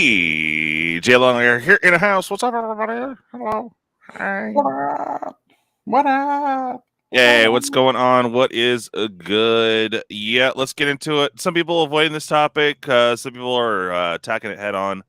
DJ Long here in the house. What's up, everybody? Hello. Hi. What up? What up? Hey, what's going on? What is good? Yeah, let's get into it. Some people avoiding this topic. Some people are attacking it head on.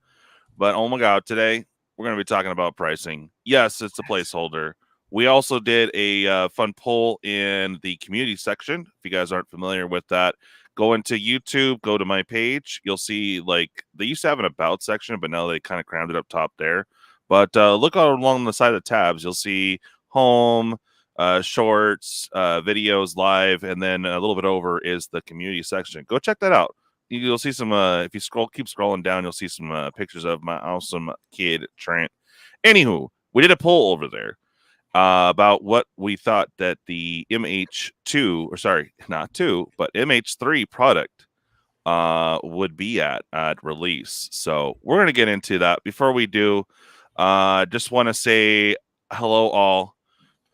But oh my God, today we're going to be talking about pricing. Yes, it's a placeholder. We also did a fun poll in the community section. If you guys aren't familiar with that, go into YouTube, go to my page. You'll see, like, they used to have an about section, but now they kind of crammed it up top there. But look along the side of the tabs. You'll see home, shorts, videos, live, and then a little bit over is the community section. Go check that out. You'll see some, if you keep scrolling down, you'll see some pictures of my awesome kid, Trent. Anywho, we did a poll over there about what we thought that the MH2, or sorry, not 2, but MH3 product would be at release. So we're going to get into that. Before we do, just want to say hello all.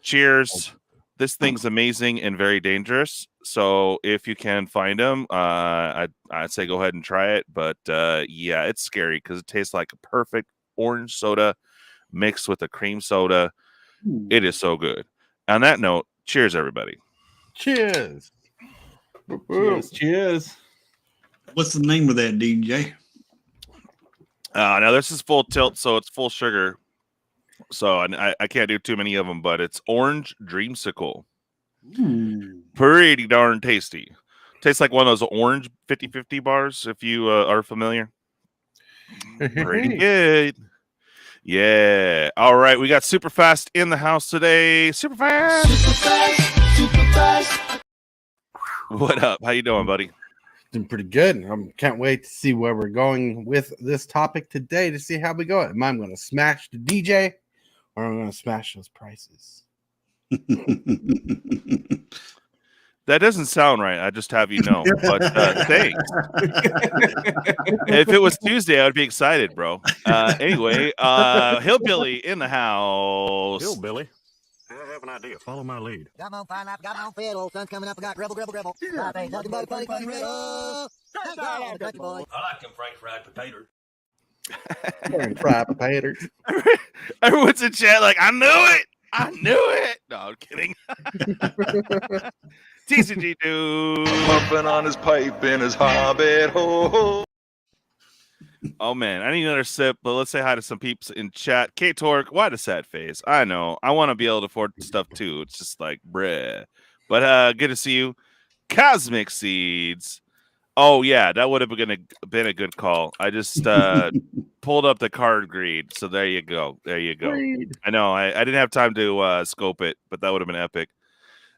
Cheers. This thing's amazing and very dangerous. So if you can find them, I'd say go ahead and try it. But yeah, it's scary because it tastes like a perfect orange soda mixed with a cream soda. It is so good. On that note, cheers, everybody. Cheers. Cheers. Cheers. What's the name of that, DJ? Now, this is full tilt, so it's full sugar. So I can't do too many of them, but it's Orange Dreamsicle. Pretty darn tasty. Tastes like one of those orange 50-50 bars, if you are familiar. Pretty good. Yeah. All right. We got Super Fast in the house today. Super Fast. Super Fast. Super Fast. What up? How you doing, buddy? Doing pretty good. I can't wait to see where we're going with this topic today to see how we go. Am I going to smash the DJ or am I going to smash those prices? That doesn't sound right. I just have you know. But thanks. If it was Tuesday, I would be excited, bro. Anyway, Hillbilly in the house. Hillbilly? I have an idea. Follow my lead. Come on, fine life. Got my own fed. Old sun's coming up. I got gribble, gribble, gribble. Yeah. Nothing but funny, funny, riddle. I like them Frank fried potatoes. Fried potatoes. Everyone's in chat like, I knew it. I knew it. No, I'm kidding. TCGDude. Pumping on his pipe in his hobbit hole. Oh, man. I need another sip, but let's say hi to some peeps in chat. K-Torque, why the sad face? I know. I want to be able to afford stuff, too. It's just like, bruh. But good to see you. Cosmic Seeds. Oh, yeah. That would have been a good call. I just pulled up the card greed. So there you go. There you go. Greed. I know. I didn't have time to scope it, but that would have been epic.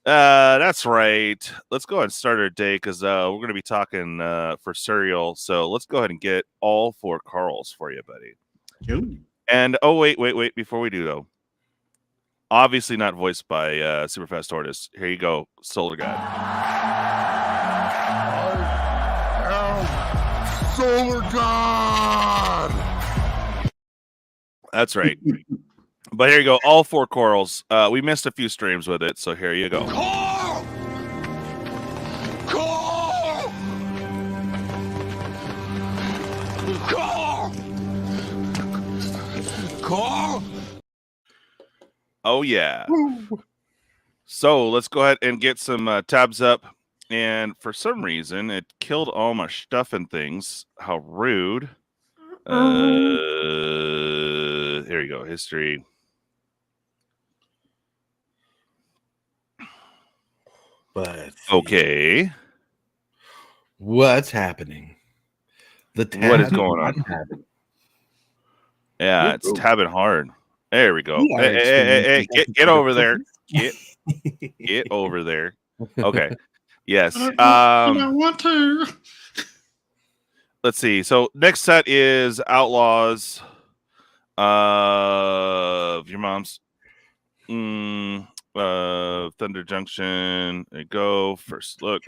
That's right. Let's go ahead and start our day because we're going to be talking for cereal. So let's go ahead and get all 4 Carls for you, buddy. Ooh. And oh, wait. Before we do, though, obviously not voiced by Superfast Tortoise. Here you go, Solar God. Solar God. That's right. But here you go, all 4 corals. We missed a few streams with it, so here you go. Carl! Carl! Carl! Carl! Oh, yeah. So let's go ahead and get some tabs up. And for some reason, it killed all my stuff and things. How rude. Here you go, history. But okay, what's happening? What is going on? Yeah, it's tabbing hard. There we go. Hey, get over there. Get over there. Okay. Yes. I don't want to. Let's see. So next set is Outlaws of your mom's. Thunder Junction. There you go. First look.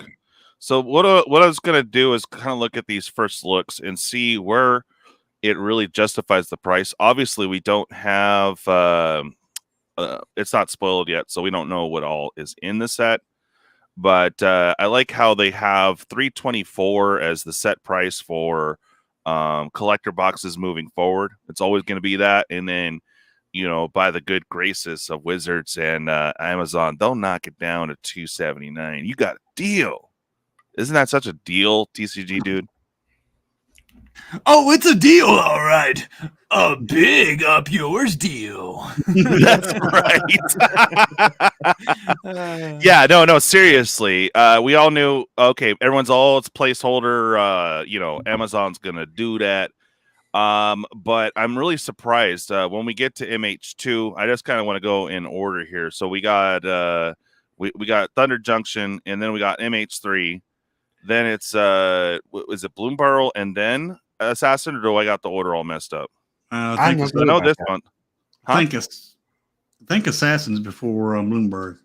So what I was gonna do is kind of look at these first looks and see where it really justifies the price. Obviously, we don't have. It's not spoiled yet, so we don't know what all is in the set. But I like how they have $324 as the set price for collector boxes moving forward. It's always going to be that. And then, by the good graces of Wizards and Amazon, they'll knock it down to $279. You got a deal. Isn't that such a deal, TCG dude? Oh, it's a deal, all right. A big up yours deal. That's right. Yeah, no, seriously. We all knew, okay, everyone's it's placeholder. Amazon's going to do that. But I'm really surprised when we get to MH2. I just kind of want to go in order here. So we got we got Thunder Junction, and then we got MH3. Then it's is it Bloomburrow and then Assassin, or do I got the order all messed up? I know this one. Huh? I think Assassin's before Bloomberg.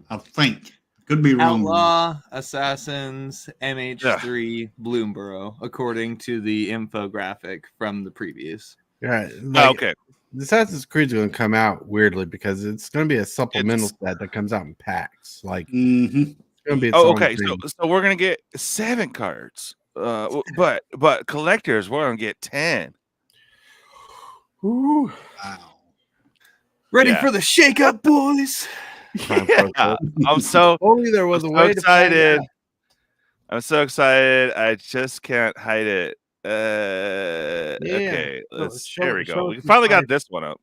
I think. Could be wrong. Outlaw, Assassins, MH3, Bloomburrow, according to the infographic from the previous. Yeah. Okay. Assassin's Creed's going to come out weirdly because it's going to be a supplemental set that comes out in packs. Like, it's going to be. Okay. So we're going to get 7 cards. But collectors, we're going to get 10. Ooh. Wow. Ready for the shake-up, boys? Yeah. I'm so only there was a way excited. I'm so excited. I just can't hide it. Okay, here we go. We finally got this one up.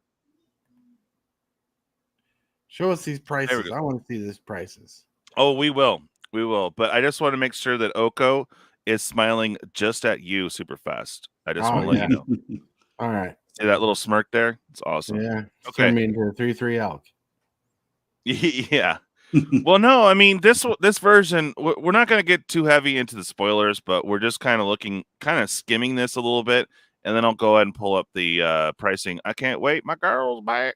Show us these prices. I want to see these prices. Oh, we will. But I just want to make sure that Oko is smiling just at you super fast. I just want to let you know. All right. See that little smirk there? It's awesome. Yeah. Okay. Into a 3/3 elk. Yeah. Well, no, I mean this version. We're not going to get too heavy into the spoilers, but we're just kind of skimming this a little bit, and then I'll go ahead and pull up the pricing. I can't wait. My girl's back.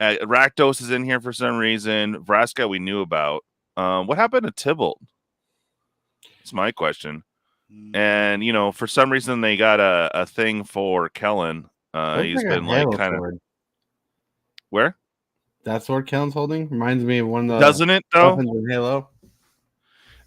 Rakdos is in here for some reason. Vraska we knew about. What happened to Tybalt? That's my question. And for some reason they got a thing for Kellen. He's been like kind of where that sword Kellen's holding reminds me of one of the doesn't it though? In Halo.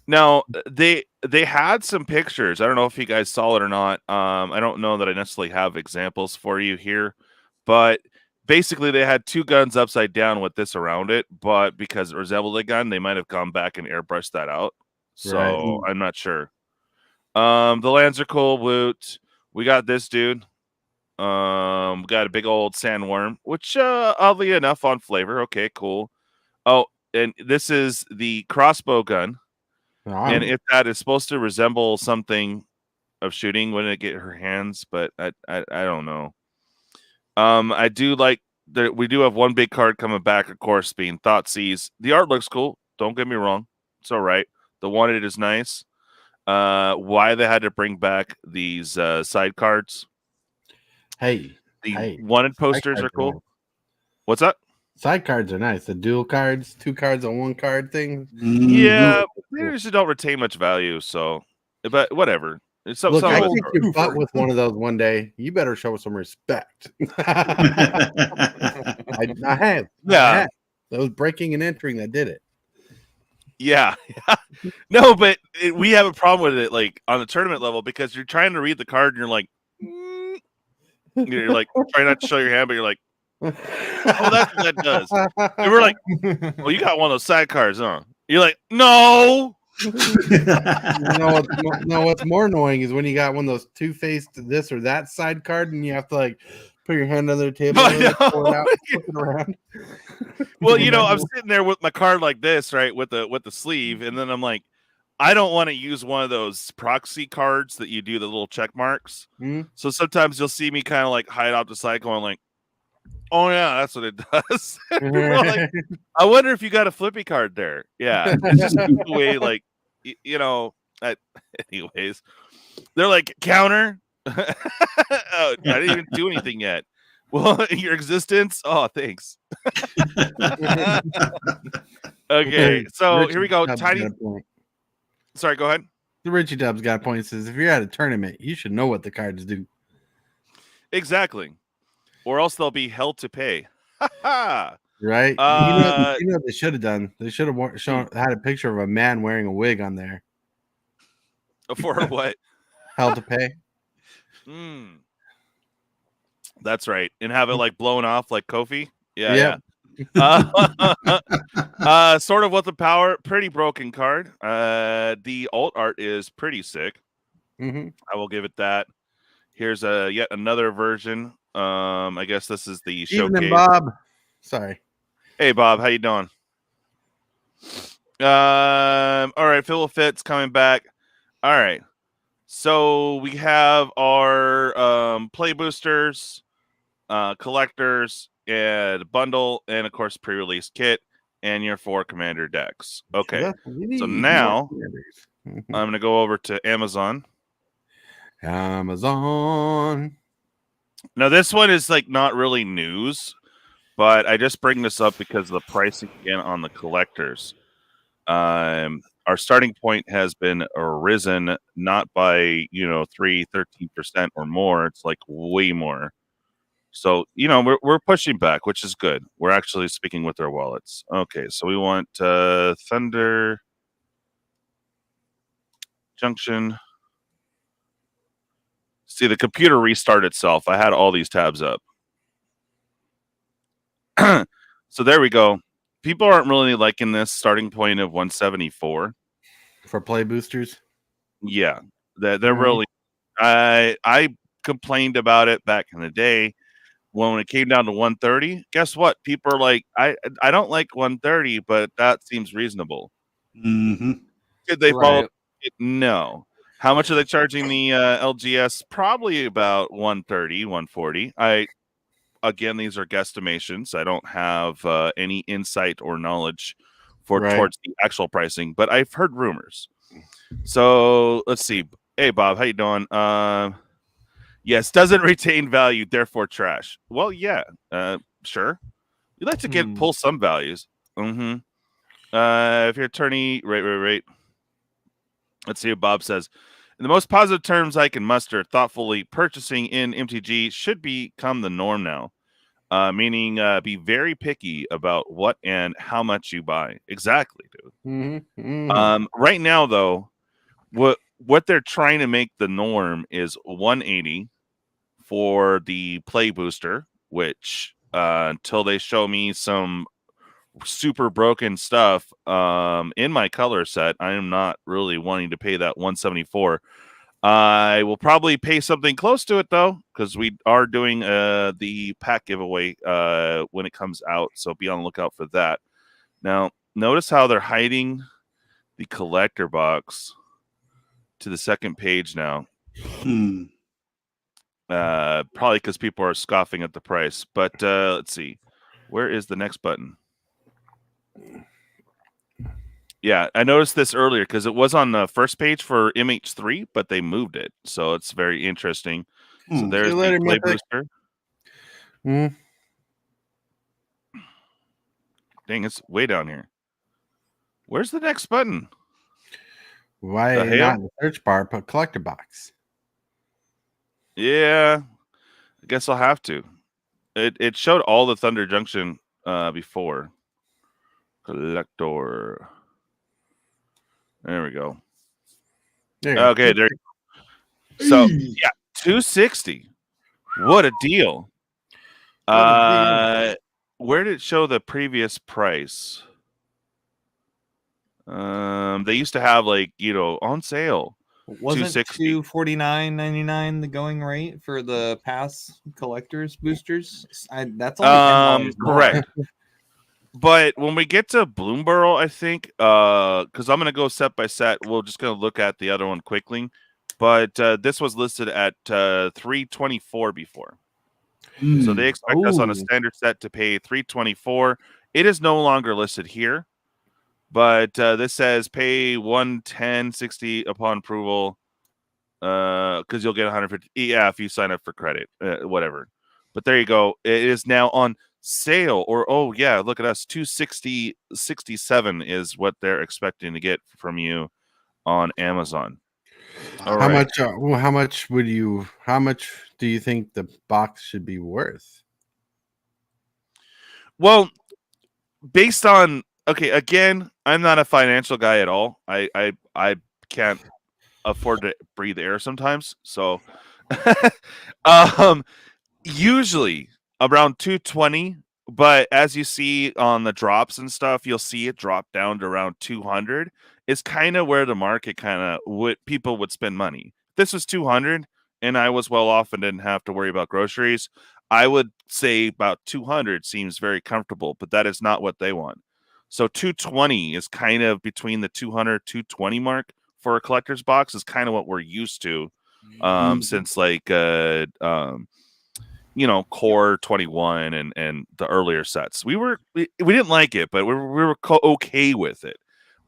Now they had some pictures. I don't know if you guys saw it or not. I don't know that I necessarily have examples for you here, but basically they had 2 guns upside down with this around it. But because it resembled a gun, they might have gone back and airbrushed that out. So right. I'm not sure. The lands are cool. Woot. We got this dude. We got a big old sandworm, which oddly enough on flavor. Okay, cool. Oh, and this is the crossbow gun. And if that is supposed to resemble something of shooting, wouldn't it get her hands? But I don't know. I do like that we do have one big card coming back, of course, being Thoughtseize. The art looks cool. Don't get me wrong. It's all right. The wanted is nice. Why they had to bring back these side cards. The wanted posters are cool. Nice. What's that? Side cards are nice. The dual cards, 2 cards on 1 card thing. Yeah, they usually don't retain much value. So, but whatever. It's Look, I think you butt with one of those one day. You better show some respect. I have. Yeah, I have. That was breaking and entering that did it. Yeah. No, but we have a problem with it, like on the tournament level, because you're trying to read the card and you're like, you're like trying not to show your hand, but you're like, oh, that's what that does. And we're like, well, you got one of those side cards, huh? You're like, no. What's more annoying is when you got one of those 2-faced this or that side card, and you have to like put your hand under the table and pull it out, flip it around. Well, I'm sitting there with my card like this, right, with the sleeve, and then I'm like, I don't want to use one of those proxy cards that you do the little check marks. Mm-hmm. So sometimes you'll see me kind of like hide off the side going like, oh yeah, that's what it does. Like, I wonder if you got a flippy card there. Yeah, it's just the way, like, anyways, they're like counter. Oh, I didn't even do anything yet. Well, your existence. Oh, thanks. Okay, so here we go. Tiny. Sorry, go ahead. The Richie Dubs got a point. Says if you're at a tournament, you should know what the cards do. Exactly, or else they'll be held to pay. Right? You know what they should have done? They should have had a picture of a man wearing a wig on there. For what? hell to pay. That's right. And have it like blown off like Kofi. Yeah, Yep. yeah. Sort of with the power, pretty broken card. The alt art is pretty sick. Mm-hmm. I will give it that. Here's yet another version. I guess this is the Evening, showcase. Bob. Sorry. Hey, Bob, how you doing? All right, Phil Fitz coming back. All right, so we have our play boosters, collectors, and bundle, and of course pre-release kit, and your 4 commander decks. Okay, so now I'm gonna go over to Amazon. Amazon. Now this one is like not really news, but I just bring this up because of the pricing again on the collectors. Our starting point has been risen not by 13% or more. It's like way more. So we're pushing back, which is good. We're actually speaking with our wallets. Okay, so we want Thunder Junction. See, the computer restarted itself. I had all these tabs up. So there we go. People aren't really liking this starting point of 174 for play boosters. Yeah, they're really. I complained about it back in the day when it came down to 130. Guess what? People are like, I don't like 130, but that seems reasonable. Mm-hmm. Did they follow it? No. How much are they charging the LGS? Probably about 130, 140. Again, these are guesstimations. I don't have any insight or knowledge towards the actual pricing, but I've heard rumors. So let's see. Hey, Bob, how you doing? Yes, doesn't retain value, therefore trash. Well, yeah, sure. You like to pull some values. Mm-hmm. If you're attorney, right. Let's see what Bob says. In the most positive terms I can muster, thoughtfully purchasing in MTG should become the norm now. Meaning be very picky about what and how much you buy. Exactly, dude. Mm-hmm. Right now, though, what they're trying to make the norm is 180 for the play booster, which until they show me some super broken stuff in my color set, I am not really wanting to pay that 174. I will probably pay something close to it though, because we are doing the pack giveaway when it comes out, so be on the lookout for that. Now, notice how they're hiding the collector box to the second page now. Probably because people are scoffing at the price. But let's see, where is the next button? Yeah, I noticed this earlier because it was on the first page for MH3, but they moved it, so it's very interesting. So there's the play booster. Dang, it's way down here. Where's the next button? Why not in the search bar? Put collector box. Yeah, I guess I'll have to. It showed all the Thunder Junction before. Collector. There we go. Okay, there. So yeah, 260. What a deal. Where did it show the previous price? They used to have like on sale. Wasn't $249.99 the going rate for the pass collectors boosters? That's only $10 correct. But when we get to Bloomborough, I think, because I'm going to go set by set, we're just going to look at the other one quickly. But this was listed at $324 before. So they expect us on a standard set to pay $324. It is no longer listed here. But this says pay $110.60 upon approval because you'll get $150. Yeah, if you sign up for credit, whatever. But there you go. It is now on sale, or look at us, $260.67 is what they're expecting to get from you on Amazon. How much do you think the box should be worth? Well, based on again, I'm not a financial guy at all. I can't afford to breathe air sometimes. So, usually around 220. But as you see on the drops and stuff, you'll see it drop down to around 200. Is kind of where the market kind of people would spend money. If this was 200 and I was well off and didn't have to worry about groceries, I would say about 200 seems very comfortable, but that is not what they want. So 220 is kind of between the 200 220 mark for a collector's box is kind of what we're used to since like Qore 21 and the earlier sets. We didn't like it, but we were okay with it.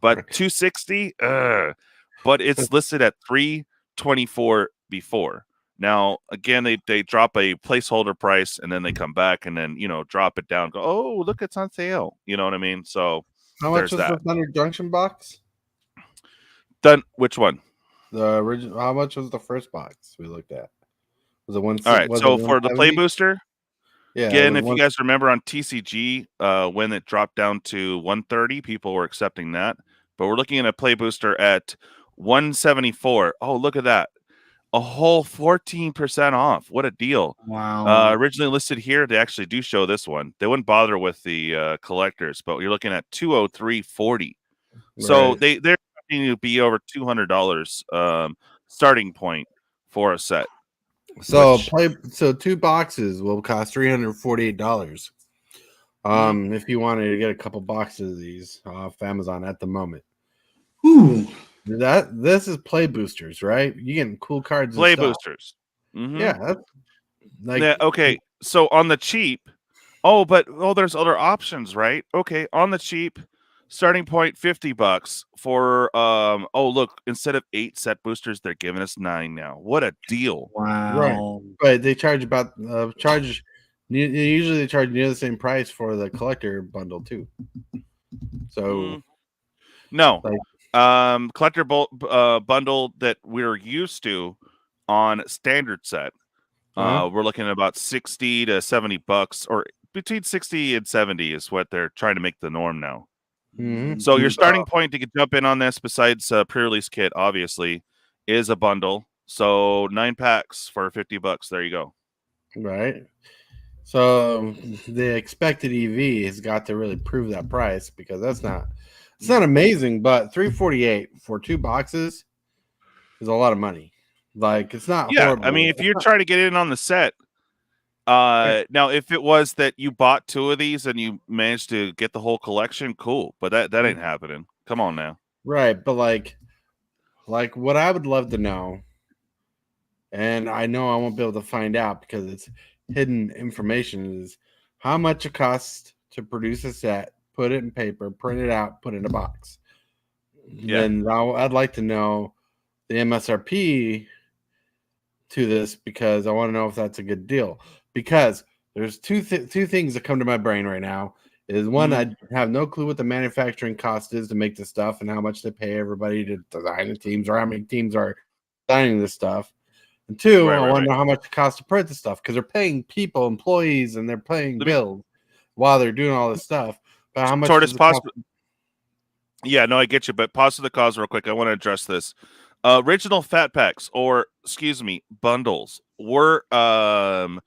But 260, but it's listed at 324 before. Now again, they drop a placeholder price and then they come back and then drop it down. Go, oh look, it's on sale. You know what I mean? So how much was the Thunder Junction box? Done. Which one? The original. How much was the first box we looked at? Was it one? All right. So for the play booster, yeah. Again, if you guys remember on TCG, when it dropped down to 130, people were accepting that. But we're looking at a play booster at 174. Oh, look at that. A whole 14% off. What a deal. Wow. Originally listed here, they actually do show this one. They wouldn't bother with the collectors, but you're looking at 203.40. So Right. they're going to be over $200 starting point for a set. So two boxes will cost $348. If you wanted to get a couple boxes of these off Amazon at the moment. Ooh. This is play boosters, right? You getting cool cards. Play and stuff. boosters. Mm-hmm. Yeah, that's like yeah, okay. So on the cheap, there's other options, right? Okay, on the cheap, starting point $50 for look, instead of 8 set boosters, they're giving us 9 now. What a deal. Wow. right, but they charge about usually they charge near the same price for the collector bundle too. So no, like, collector bundle that we're used to on standard set. We're looking at about $60 to $70, or between 60 and 70 is what they're trying to make the norm now. mhm. So your starting point to jump in on this, besides pre-release kit, obviously, is a bundle. So 9 packs for $50. There you go. Right. So the expected EV has got to really prove that price, because it's not amazing, but $348 for 2 boxes is a lot of money. Like, it's not horrible. I mean, if you're trying to get in on the set, now if it was that you bought 2 of these and you managed to get the whole collection, cool. But that ain't happening. Come on now. Right, but like what I would love to know, and I know I won't be able to find out because it's hidden information, is how much it costs to produce a set, put it in paper, print it out, put it in a box. Yeah. Then I'd like to know the MSRP to this, because I want to know if that's a good deal. Because there's two things that come to my brain right now. Is one, I have no clue what the manufacturing cost is to make the stuff and how much they pay everybody to design the teams, or how many teams are designing this stuff. And two, I want to know how much it costs to print the stuff, because they're paying people, employees, and they're paying bills while they're doing all this stuff. But how much Tortoise, does it cost? Yeah, no, I get you, but pause to the cause real quick. I want to address this. Original fat packs, or excuse me, bundles were 9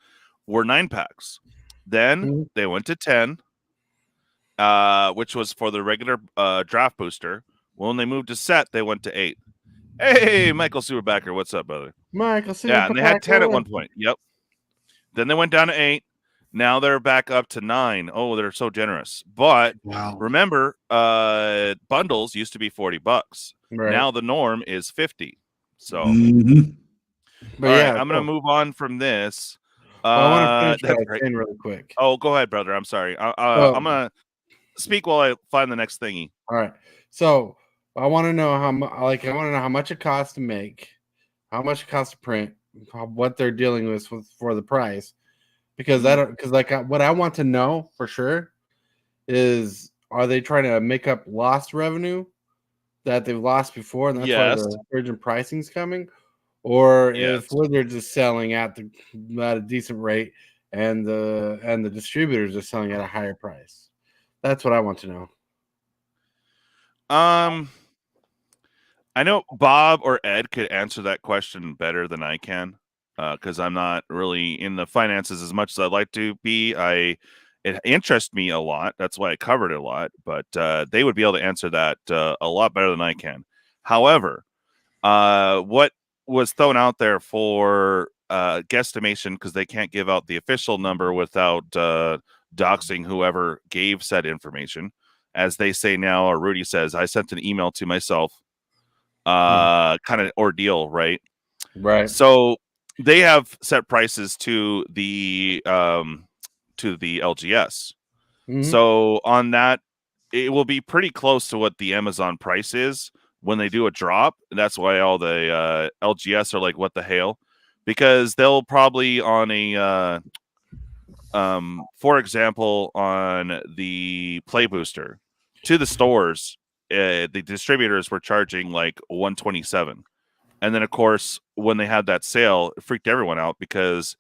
packs. Then they went to 10, which was for the regular draft booster. When they moved to set, they went to 8. Hey, Michael Superbacker, what's up, brother? Michael Superbacker. Yeah, and they had 10 at one point. Yep. Then they went down to 8. Now they're back up to 9. Oh, they're so generous. But remember, bundles used to be $40. Right. Now the norm is 50. So, but all right, I'm going to move on from this. I want to finish that thing really quick. Oh, go ahead, brother. I'm sorry. I'm going to speak while I find the next thingy. All right. So I want to know how much it costs to make, how much it costs to print, what they're dealing with for the price. Because what I want to know for sure is, are they trying to make up lost revenue that they've lost before, and that's why the surge in pricing is coming, or if they're just selling at a decent rate, and the distributors are selling at a higher price. That's what I want to know. I know Bob or Ed could answer that question better than I can, because I'm not really in the finances as much as I'd like to be. It interests me a lot. That's why I covered it a lot. But they would be able to answer that a lot better than I can. However, what was thrown out there for guesstimation, because they can't give out the official number without doxing whoever gave said information, as they say now, or Rudy says, I sent an email to myself. Kind of ordeal, right? Right. So they have set prices to the LGS. Mhm. So on that, it will be pretty close to what the Amazon price is when they do a drop. And that's why all the LGS are like, what the hell? Because they'll probably on a for example, on the Play Booster to the stores, the distributors were charging like 127, and then of course when they had that sale, it freaked everyone out because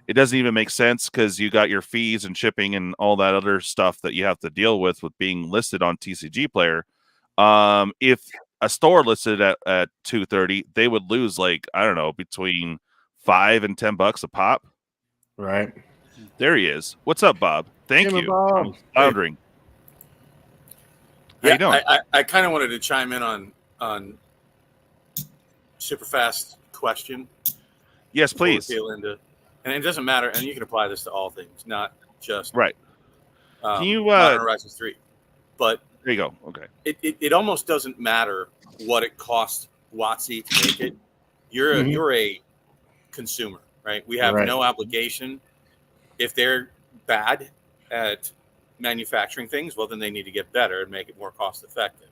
it doesn't even make sense, because you got your fees and shipping and all that other stuff that you have to deal with being listed on TCG Player. If a store listed at 230, they would lose like, I don't know, between $5 and $10 a pop. Right. There he is. What's up, Bob? Thank Hey, you. Bob. I'm floundering. How you doing? I kind of wanted to chime in on super fast question. Yes, please. And it doesn't matter, and you can apply this to all things, not just Right. Can you Modern Horizons 3. But there you go. Okay. It almost doesn't matter what it costs WOTC to make it. You're a consumer, right? We have no obligation. If they're bad at manufacturing things, well, then they need to get better and make it more cost effective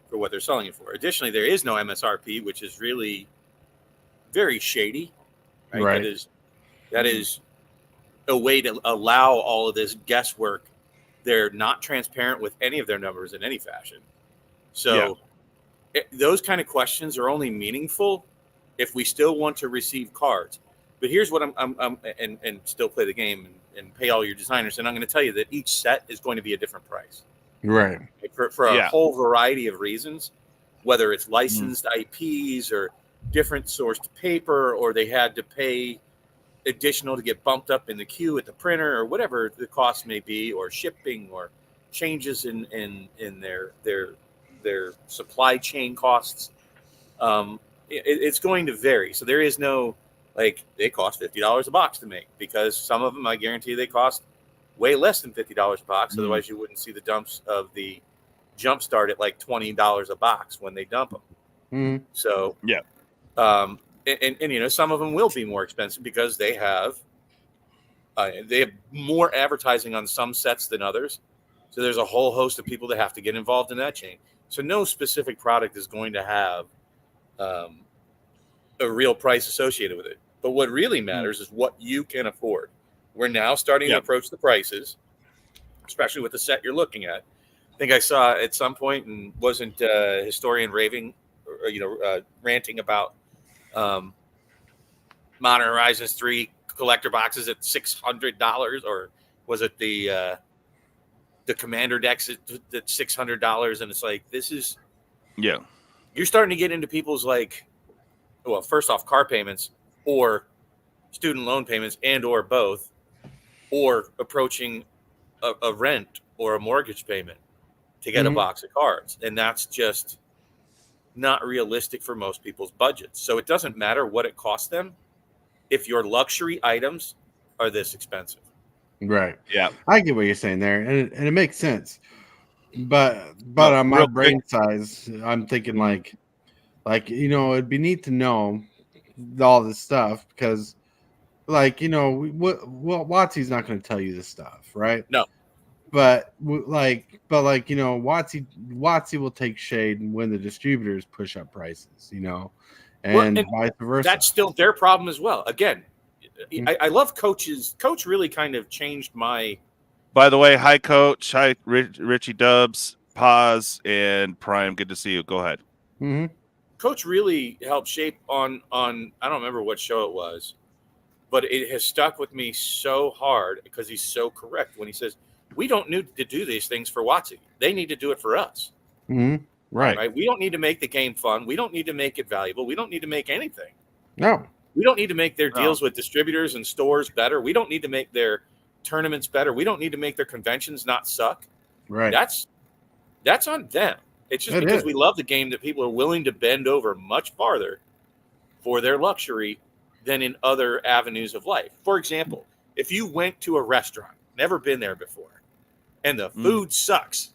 for what they're selling it for. Additionally, there is no MSRP, which is really very shady, right? That is a way to allow all of this guesswork. They're not transparent with any of their numbers in any fashion. So those kind of questions are only meaningful if we still want to receive cards. But here's what I'm and still play the game and pay all your designers. And I'm going to tell you that each set is going to be a different price. Right. For a whole variety of reasons, whether it's licensed IPs or different sourced paper, or they had to pay additional to get bumped up in the queue at the printer, or whatever the cost may be, or shipping, or changes in their supply chain costs. It's going to vary. So there is no, like, they cost $50 a box to make, because some of them, I guarantee, they cost way less than $50 a box. Otherwise, you wouldn't see the dumps of the jump start at like $20 a box when they dump them. So and you know, some of them will be more expensive because they have more advertising on some sets than others. So there's a whole host of people that have to get involved in that chain. So no specific product is going to have a real price associated with it. But what really matters is what you can afford. We're now starting to approach the prices, especially with the set you're looking at. I think I saw at some point, and wasn't Historian raving, or, ranting about Modern Horizons 3 collector boxes at $600, or was it the Commander decks at $600? And it's like, this is you're starting to get into people's, like, well, first off, car payments or student loan payments, and or both, or approaching a rent or a mortgage payment to get a box of cards. And that's just not realistic for most people's budgets. So it doesn't matter what it costs them if your luxury items are this expensive. Right. Yeah. I get what you're saying there, and it makes sense. But on my brain size, I'm thinking like you know, it'd be neat to know all this stuff, because, like, you know, WOTC's not going to tell you this stuff, right? No. But like you know, WOTC will take shade when the distributors push up prices, you know, and vice versa. That's still their problem as well. Again, I love coaches. Coach really kind of changed my. By the way, hi Coach, hi Richie Dubs, Pawz, and Prime. Good to see you. Go ahead. Coach really helped shape on I don't remember what show it was, but it has stuck with me so hard because he's so correct when he says, we don't need to do these things for WOTC. They need to do it for us. Right. We don't need to make the game fun. We don't need to make it valuable. We don't need to make anything. No. We don't need to make their deals with distributors and stores better. We don't need to make their tournaments better. We don't need to make their conventions not suck. Right. That's on them. It's just because we love the game that people are willing to bend over much farther for their luxury than in other avenues of life. For example, if you went to a restaurant, never been there before, and the food sucks,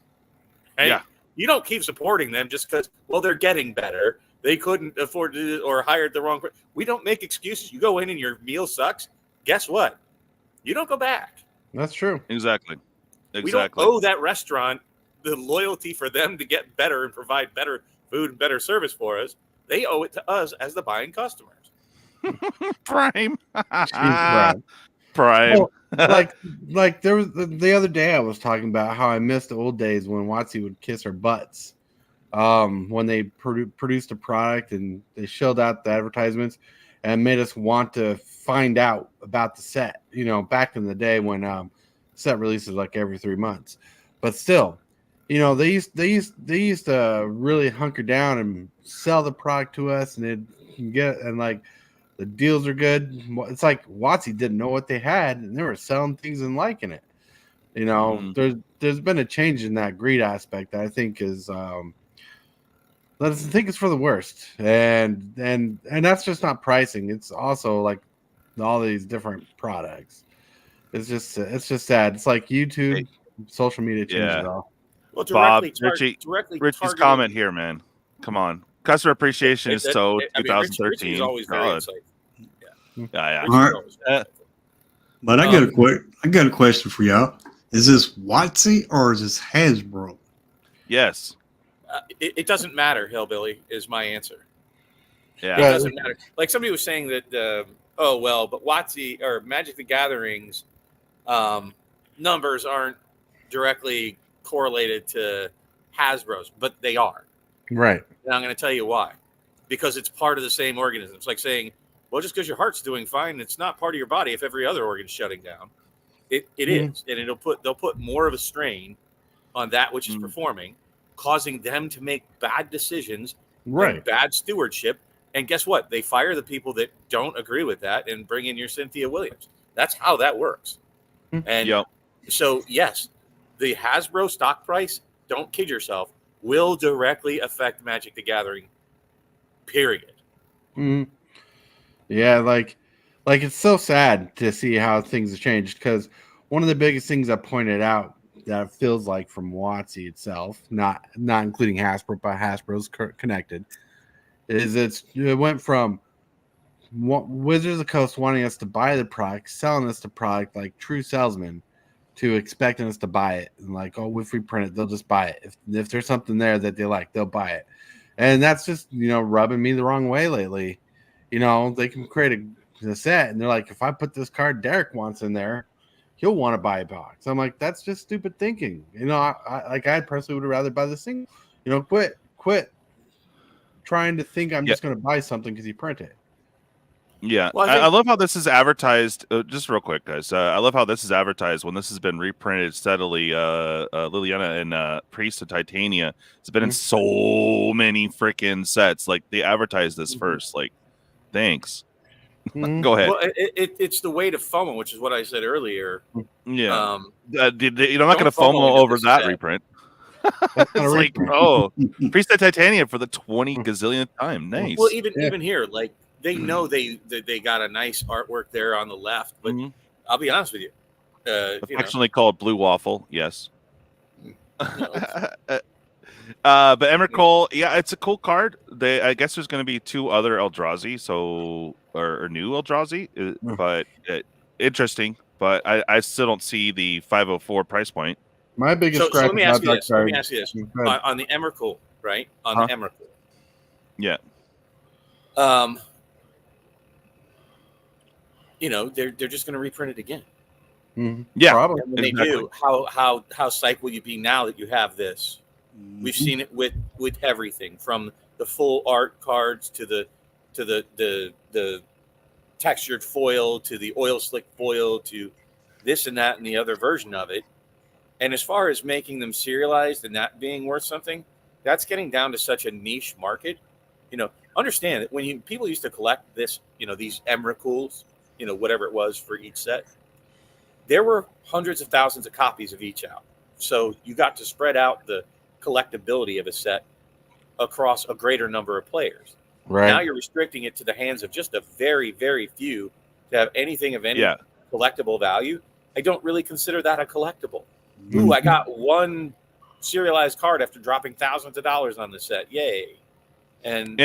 right? Yeah. You don't keep supporting them just because, well, they're getting better. They couldn't afford to or hired the wrong person. We don't make excuses. You go in and your meal sucks. Guess what? You don't go back. That's true. Exactly. We don't owe that restaurant the loyalty for them to get better and provide better food and better service for us. They owe it to us as the buying customers. Prime. Prime. Prime. Well, like there was the other day I was talking about how I missed the old days when WOTC would kiss our butts. When they produced a product and they shelled out the advertisements and made us want to find out about the set, back in the day when set releases like every 3 months. But still, they used to really hunker down and sell the product to us, and the deals are good. It's like WOTC didn't know what they had, and they were selling things and liking it. There's been a change in that greed aspect that I think is I think it's for the worst, and that's just not pricing. It's also like all these different products. It's just sad. It's like YouTube, social media changes it all. Well, Bob, Richie's comment here, man. Come on, customer appreciation is so 2013. Richie's always very insightful. Yeah. All right. But I got a question for y'all. Is this WOTC or is this Hasbro? Yes. It doesn't matter, Hillbilly, is my answer. Yeah. It doesn't matter. Like somebody was saying that, but WOTC or Magic the Gathering's numbers aren't directly correlated to Hasbro's, but they are. Right. And I'm going to tell you why. Because it's part of the same organism. It's like saying, well, just because your heart's doing fine, it's not part of your body if every other organ's shutting down. It is. And they'll put more of a strain on that which is performing, causing them to make bad decisions, and bad stewardship. And guess what? They fire the people that don't agree with that and bring in your Cynthia Williams. That's how that works. And so, yes, the Hasbro stock price, don't kid yourself, will directly affect Magic the Gathering, period. Yeah, like it's so sad to see how things have changed, because one of the biggest things I pointed out that it feels like from WOTC itself, not including Hasbro, but Hasbro's connected, is it went from Wizards of the Coast wanting us to buy the product, selling us the product like true salesmen, to expecting us to buy it, and like, oh, if we print it, they'll just buy it. If there's something there that they like, they'll buy it. And that's just rubbing me the wrong way lately. They can create a set, and they're like, if I put this card Derek wants in there, he'll want to buy a box. I'm like, that's just stupid thinking. I personally would rather buy this thing. Quit trying to think I'm just going to buy something because you print it. Yeah, well, I love how this is advertised. Just real quick, guys. I love how this is advertised when this has been reprinted steadily. Liliana and Priest of Titania. It's been in so many freaking sets. Like, they advertised this first. Like, thanks. Go ahead. Well, it's the way to FOMO, which is what I said earlier. Yeah. You're not going to FOMO over that reprint. It's like, Priest of Titania for the 20 gazillionth time. Nice. Well, even here, like, they know they got a nice artwork there on the left, but I'll be honest with you. Affectionately called Blue Waffle, yes. But Emrakul, it's a cool card. I guess there's going to be 2 other Eldrazi, or new Eldrazi, but interesting. But I still don't see the 504 price point. My biggest so let me ask you this. On the Emrakul, right? On the Emrakul. Yeah. They're just going to reprint it again. Yeah, probably. And when they do, how psyched will you be now that you have this? We've seen it with everything from the full art cards to the textured foil to the oil slick foil to this and that and the other version of it. And as far as making them serialized and that being worth something, that's getting down to such a niche market. Understand that when people used to collect this, these Emrakuls, whatever it was for each set, there were hundreds of thousands of copies of each out. So you got to spread out the collectability of a set across a greater number of players. Right. Now you're restricting it to the hands of just a very, very few to have anything of any collectible value. I don't really consider that a collectible. Ooh, I got one serialized card after dropping thousands of dollars on the set. Yay. And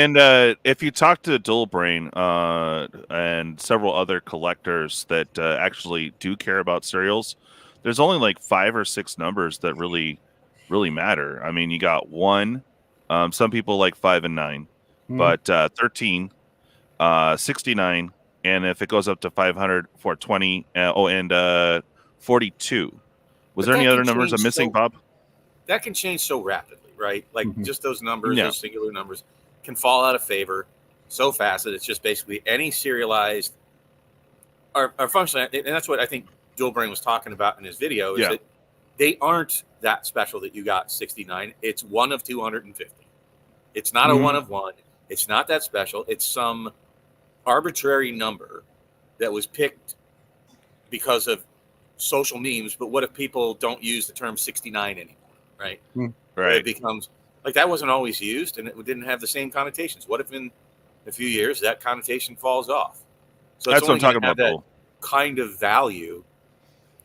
if you talk to Dual Brain and several other collectors that actually do care about serials, there's only like 5 or 6 numbers that really matter. I mean, you got 1. Some people like 5 and 9, but 13, 69, and if it goes up to 500, 420, and 42. Was there any other numbers I'm missing, Bob? That can change so rapidly, right? Like just those numbers, those singular numbers, can fall out of favor so fast that it's just basically any serialized or functionally, and that's what I think Dual Brain was talking about in his video, is that they aren't that special that you got 69. It's 1 of 250. It's not a 1 of 1. It's not that special. It's some arbitrary number that was picked because of social memes. But what if people don't use the term 69 anymore, right? Right. It becomes like that wasn't always used and it didn't have the same connotations. What if in a few years that connotation falls off? So that's what I'm talking about. That kind of value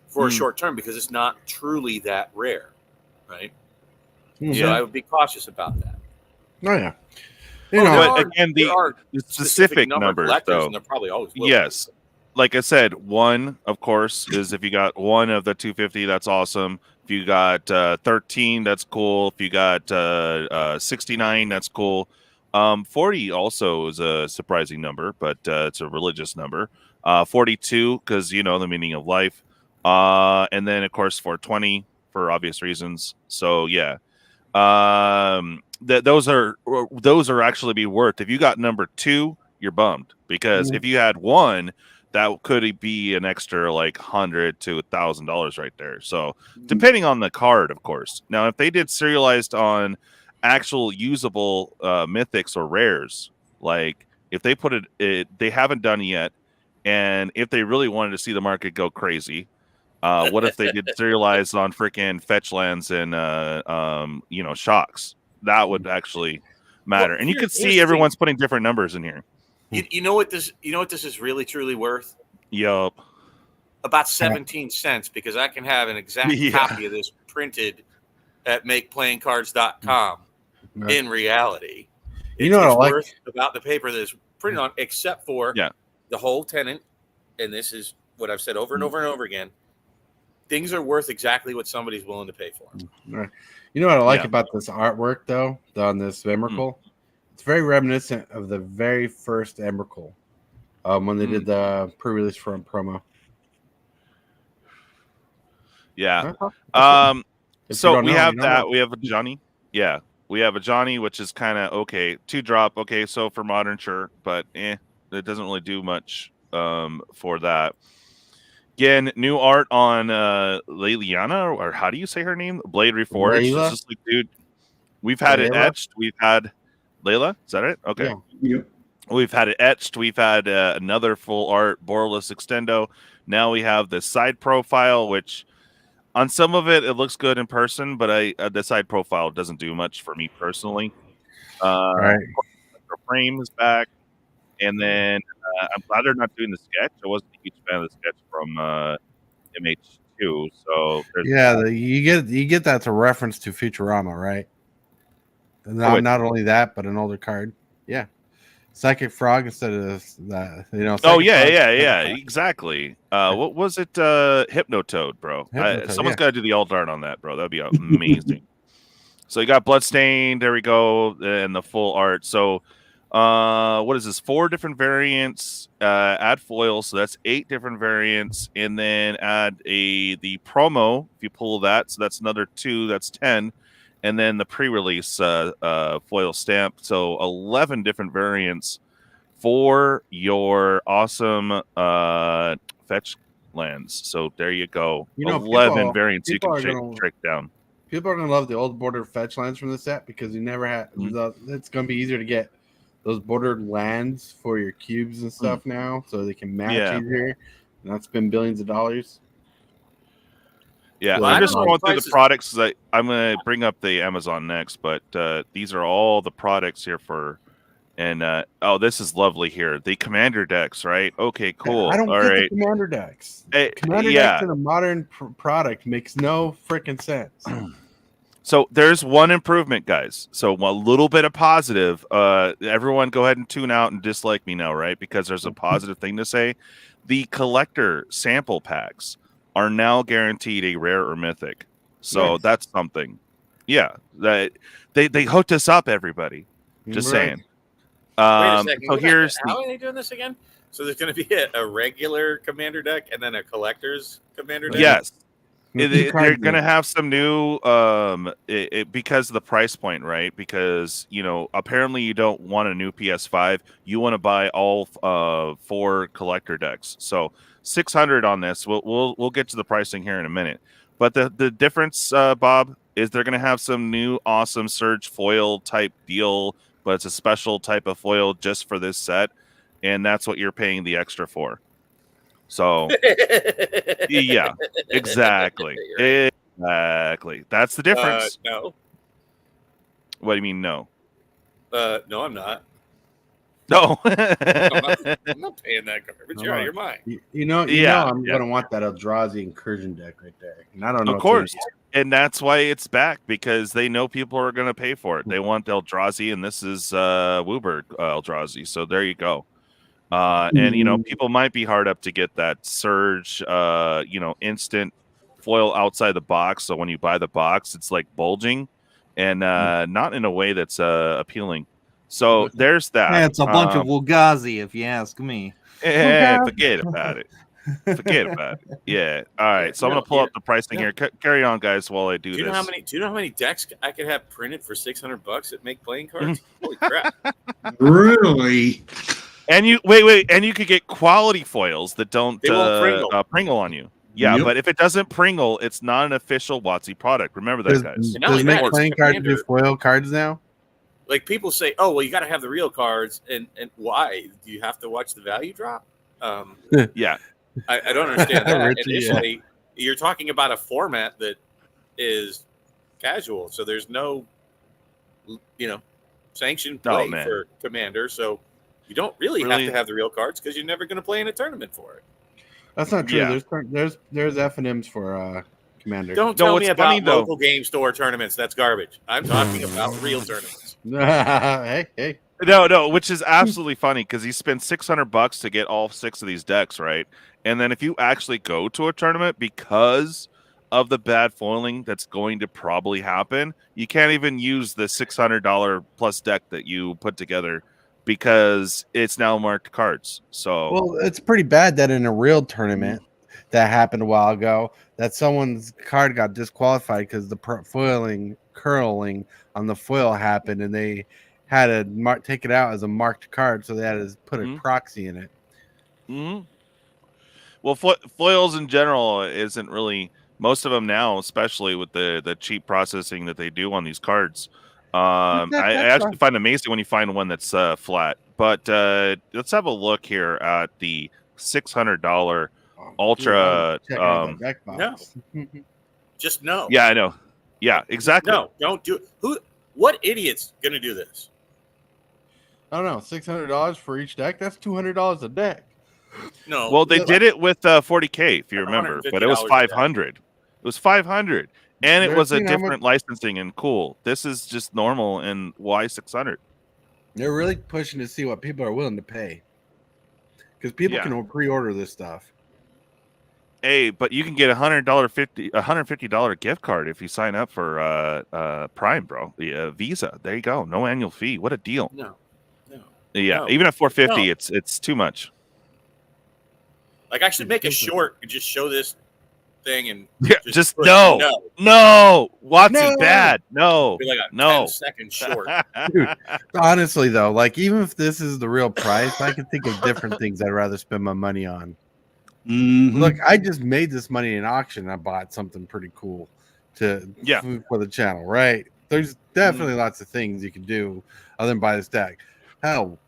for a short term because it's not truly that rare, right? So I would be cautious about that. Oh yeah. But again, the specific numbers, though, and there probably always will. Yes. Like I said, 1, of course, is if you got 1 of the 250, that's awesome. If you got 13, that's cool. If you got 69, that's cool. 40 also is a surprising number, but it's a religious number. 42, because the meaning of life. And then, of course, 420 for obvious reasons. So, yeah. Those are actually be worth. If you got number 2, you're bummed because if you had 1, that could be an extra like $100 to $1,000 right there. So depending on the card, of course. Now, if they did serialized on actual usable mythics or rares, like if they put it, they haven't done it yet. And if they really wanted to see the market go crazy, what if they did serialized on freaking fetch lands and shocks? That would actually matter. And you can see everyone's putting different numbers in here. You know what this is really truly worth? Yup. About 17 cents because I can have an exact copy of this printed at makeplayingcards.com. In reality, it's worth about the paper that is printed on, except for the whole tenant. And this is what I've said over and over and over again. Things are worth exactly what somebody's willing to pay for. Right. You know what I like about this artwork, though, on this Emrakul? It's very reminiscent of the very first Emrakul when they did the pre-release from promo. Yeah. So we have that. We have a Johnny. Yeah. We have a Johnny, which is kind of okay. 2-drop. Okay. So for modern, sure. But it doesn't really do much for that. Again, new art on Liliana, or how do you say her name? Blade Reforged. It's just like, dude, we've had it etched. We've had Layla. Is that it? Okay. Yeah. Yep. We've had it etched. We've had another full art Borderless Extendo. Now we have the side profile, which on some of it it looks good in person, but the side profile doesn't do much for me personally. Right. The frame is back, and then I'm glad they're not doing the sketch. I wasn't a huge fan of the sketch from MH2. So you get that's a reference to Futurama, right? And not only that, but an older card. Yeah. Psychic Frog instead of that, exactly. What was it? Hypnotoad, bro. Someone's got to do the alt art on that, bro. That'd be amazing. So you got Bloodstained. There we go, and the full art. So, what is this? 4 different variants. Add foil, so that's 8 different variants, and then add the promo. If you pull that, so that's another 2. That's 10. And then the pre-release foil stamp. So 11 different variants for your awesome fetch lands. So there you go. 11 variants you can trick down. people are gonna love the old bordered fetch lands from the set because you never had. It's gonna be easier to get those bordered lands for your cubes and stuff now, so they can match easier, not spend billions of dollars. Yeah, Well, I'm just I going through the products. I'm going to bring up the Amazon next, but these are all the products here for. And oh, this is lovely here. The commander decks, right? Okay, cool. I don't all get right. the commander decks. Commander decks in a modern product makes no freaking sense. So there's one improvement, guys. So a little bit of positive. Everyone go ahead and tune out and dislike me now, right? Because there's a positive thing to say. The collector sample packs are now guaranteed a rare or mythic. So that's something. Yeah. That they hooked us up, everybody. Just saying. Wait a second. So here's how are they doing this again? So there's going to be a regular commander deck and then a collector's commander deck? Yes. They're going to have some new because of the price point, right? Because, apparently you don't want a new PS5. You want to buy all 4 collector decks. So 600 on this. We'll get to the pricing here in a minute. But the difference, Bob, is they're going to have some new awesome Surge foil type deal, but it's a special type of foil just for this set. And that's what you're paying the extra for. So, yeah, exactly. Right. Exactly. That's the difference. No. What do you mean, no? No, I'm not. No. I'm not paying that garbage. You're out of your mind. You know I'm going to want that Eldrazi incursion deck right there. And I don't know. Of course. And that's why it's back, because they know people are going to pay for it. They want Eldrazi, and this is Wooburg Eldrazi. So there you go. And, people might be hard up to get that Surge, instant foil outside the box. So when you buy the box, it's like bulging and not in a way that's appealing. So there's that. Yeah, it's a bunch of Wugazi, if you ask me. Hey, forget about it. Forget about it. Yeah. All right. So I'm going to pull up the pricing here. Carry on, guys, while I do this. Do you know how many decks I could have printed for $600 that make playing cards? Holy crap. Really? And you wait, and you could get quality foils that don't pringle on you. Yeah, but if it doesn't pringle, it's not an official WOTC product. Remember that, guys. Does make playing cards do foil cards now? Like people say, oh, well, you got to have the real cards, and why? Do you have to watch the value drop? Yeah, I don't understand that. Initially, you're talking about a format that is casual, so there's no, sanctioned play for Commander, so you don't really have to have the real cards because you're never going to play in a tournament for it. That's not true. Yeah. There's F&Ms for Commander. Don't tell me about local game store tournaments. That's garbage. I'm talking about real tournaments. Hey. No, which is absolutely funny because you spend $600 to get all 6 of these decks, right? And then if you actually go to a tournament because of the bad foiling that's going to probably happen, you can't even use the $600 plus deck that you put together because it's now marked cards. So, well, it's pretty bad that in a real tournament that happened a while ago, that someone's card got disqualified because the curling on the foil happened, and they had to take it out as a marked card, so they had to put a proxy in it. Mm-hmm. Well, foils in general isn't really, most of them now, especially with the cheap processing that they do on these cards. I actually find it amazing when you find one that's flat. But let's have a look here at the $600 Ultra. No. Just no. Yeah, I know. Yeah, exactly. No, don't do it. What idiot's going to do this? I don't know. $600 for each deck? That's $200 a deck. No. Well, they did it with 40K, if you remember, but it was 500. It was 500. And it was a different licensing and cool. This is just normal, and why 600? They're really pushing to see what people are willing to pay. Because people can pre-order this stuff. Hey, but you can get $150 gift card if you sign up for Prime, bro. Visa. There you go. No annual fee. What a deal. No. Yeah, even at $450, it's too much. Like I should make a short and just show this thing and just no. WOTC bad. No. Be like a 10-second short. Dude, honestly though, like even if this is the real price, I can think of different things I'd rather spend my money on. Look, I just made this money in auction. I bought something pretty cool. for the channel, right? There's definitely lots of things you can do other than buy this deck. Hell,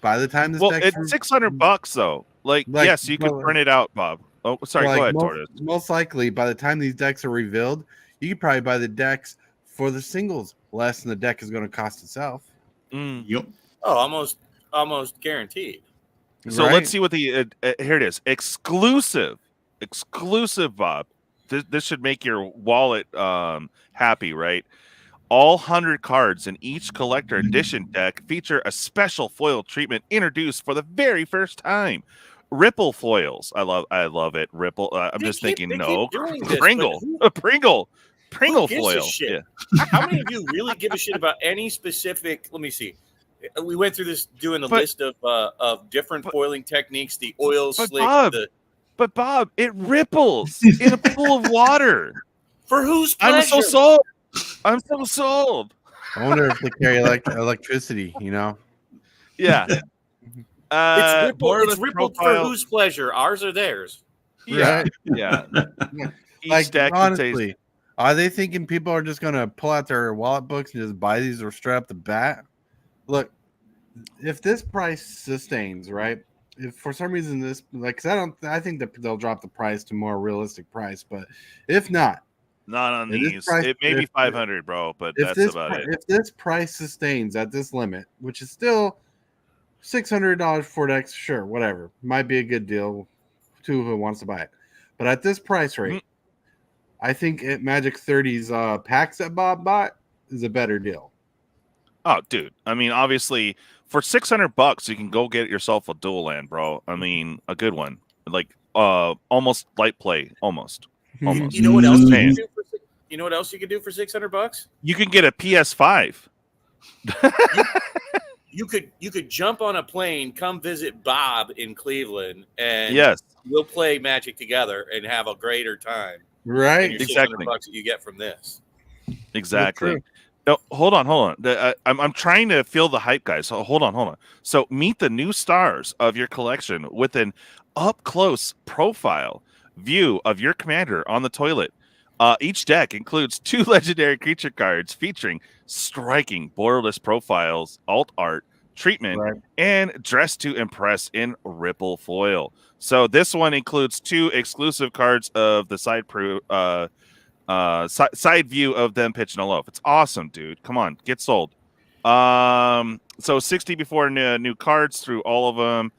by the time this deck, it's $600 though. Like yes, you could print it out, Bob. Oh, sorry, go ahead, Tortoise. Most likely, by the time these decks are revealed, you could probably buy the decks for the singles less than the deck is going to cost itself. Yep. Oh, almost guaranteed. So let's see what the here it is. Exclusive, Bob. This should make your wallet happy, right? All 100 cards in each collector edition deck feature a special foil treatment introduced for the very first time. Ripple foils. I love it. Ripple. I'm just thinking, no, Pringle foil. Yeah. How many of you really give a shit about any specific? Let me see. We went through this doing a list of different foiling techniques. The oil slick. But Bob, it ripples in a pool of water. For whose pleasure? I'm so sold. I wonder if they carry electricity. You know? Yeah. It's rippled for whose pleasure? Ours or theirs? Yeah. Right? Yeah. Like honestly, are they thinking people are just gonna pull out their wallet books and just buy these or straight up the bat? Look, if this price sustains, right? If for some reason this, I think that they'll drop the price to more realistic price, but if not on these, it may be 500, bro, but that's about it. If this price sustains at this limit, which is still $600 for decks, sure, whatever, might be a good deal to who wants to buy it, but at this price rate, I think Magic 30's packs that Bob bought is a better deal. Oh, dude. I mean, obviously, for $600, you can go get yourself a dual land, bro. I mean, a good one. Like, almost light play. Almost. You know what else you can do for? You know what else you can do for $600? You can get a PS5. You could jump on a plane, come visit Bob in Cleveland, and we'll play Magic together and have a greater time. Right, exactly. $600 that you get from this. Exactly. No, hold on. I'm trying to feel the hype, guys. So hold on. So meet the new stars of your collection with an up-close profile view of your commander on the toilet. Each deck includes 2 legendary creature cards featuring striking borderless profiles, alt art, treatment, and dress to impress in ripple foil. So this one includes 2 exclusive cards of the side view of them pitching a loaf. It's awesome, dude. Come on, get sold. So 60 before new cards through all of them,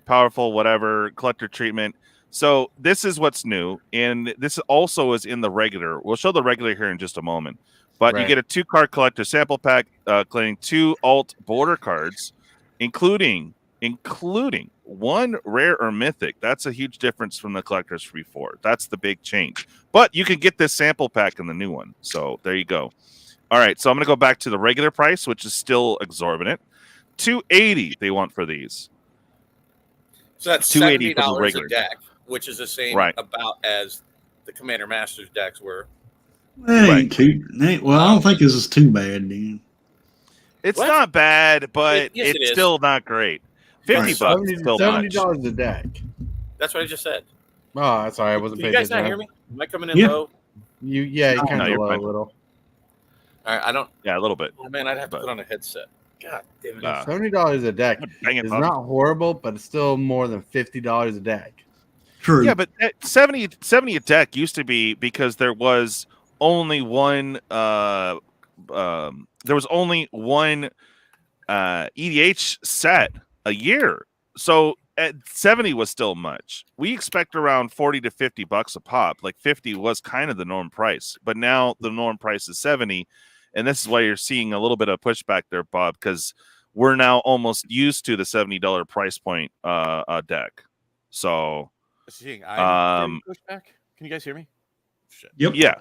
powerful, whatever, collector treatment. So this is what's new, and this also is in the regular. We'll show the regular here in just a moment. But you get a 2-card collector sample pack, containing 2 alt border cards, including 1 rare or mythic. That's a huge difference from the collectors before. That's the big change. But you can get this sample pack in the new one. So there you go. All right, so I'm going to go back to the regular price, which is still exorbitant. $280 they want for these. So that's $280 for the regular deck, which is the same about as the Commander Masters decks were. Well, I don't think this is too bad, then. It's not bad, but it's still not great. $50 is still $70 a deck. That's what I just said. Oh, sorry, I wasn't paying attention. You guys not hear me? Am I coming in low? You kind of low a little. All right, I don't. Yeah, a little bit. Oh man, I'd have to put on a headset. God damn it! $70 a deck is not horrible, but it's still more than $50 a deck. True. Yeah, but 70 a deck used to be because there was only one. There was only one EDH set a year, so at 70 was still much. We expect around $40 to $50 a pop. Like 50 was kind of the norm price, but now the norm price is 70, and this is why you're seeing a little bit of pushback there, Bob, because we're now almost used to the $70 price point deck. So, pushback. Can you guys hear me? Shit. Yep. Yeah.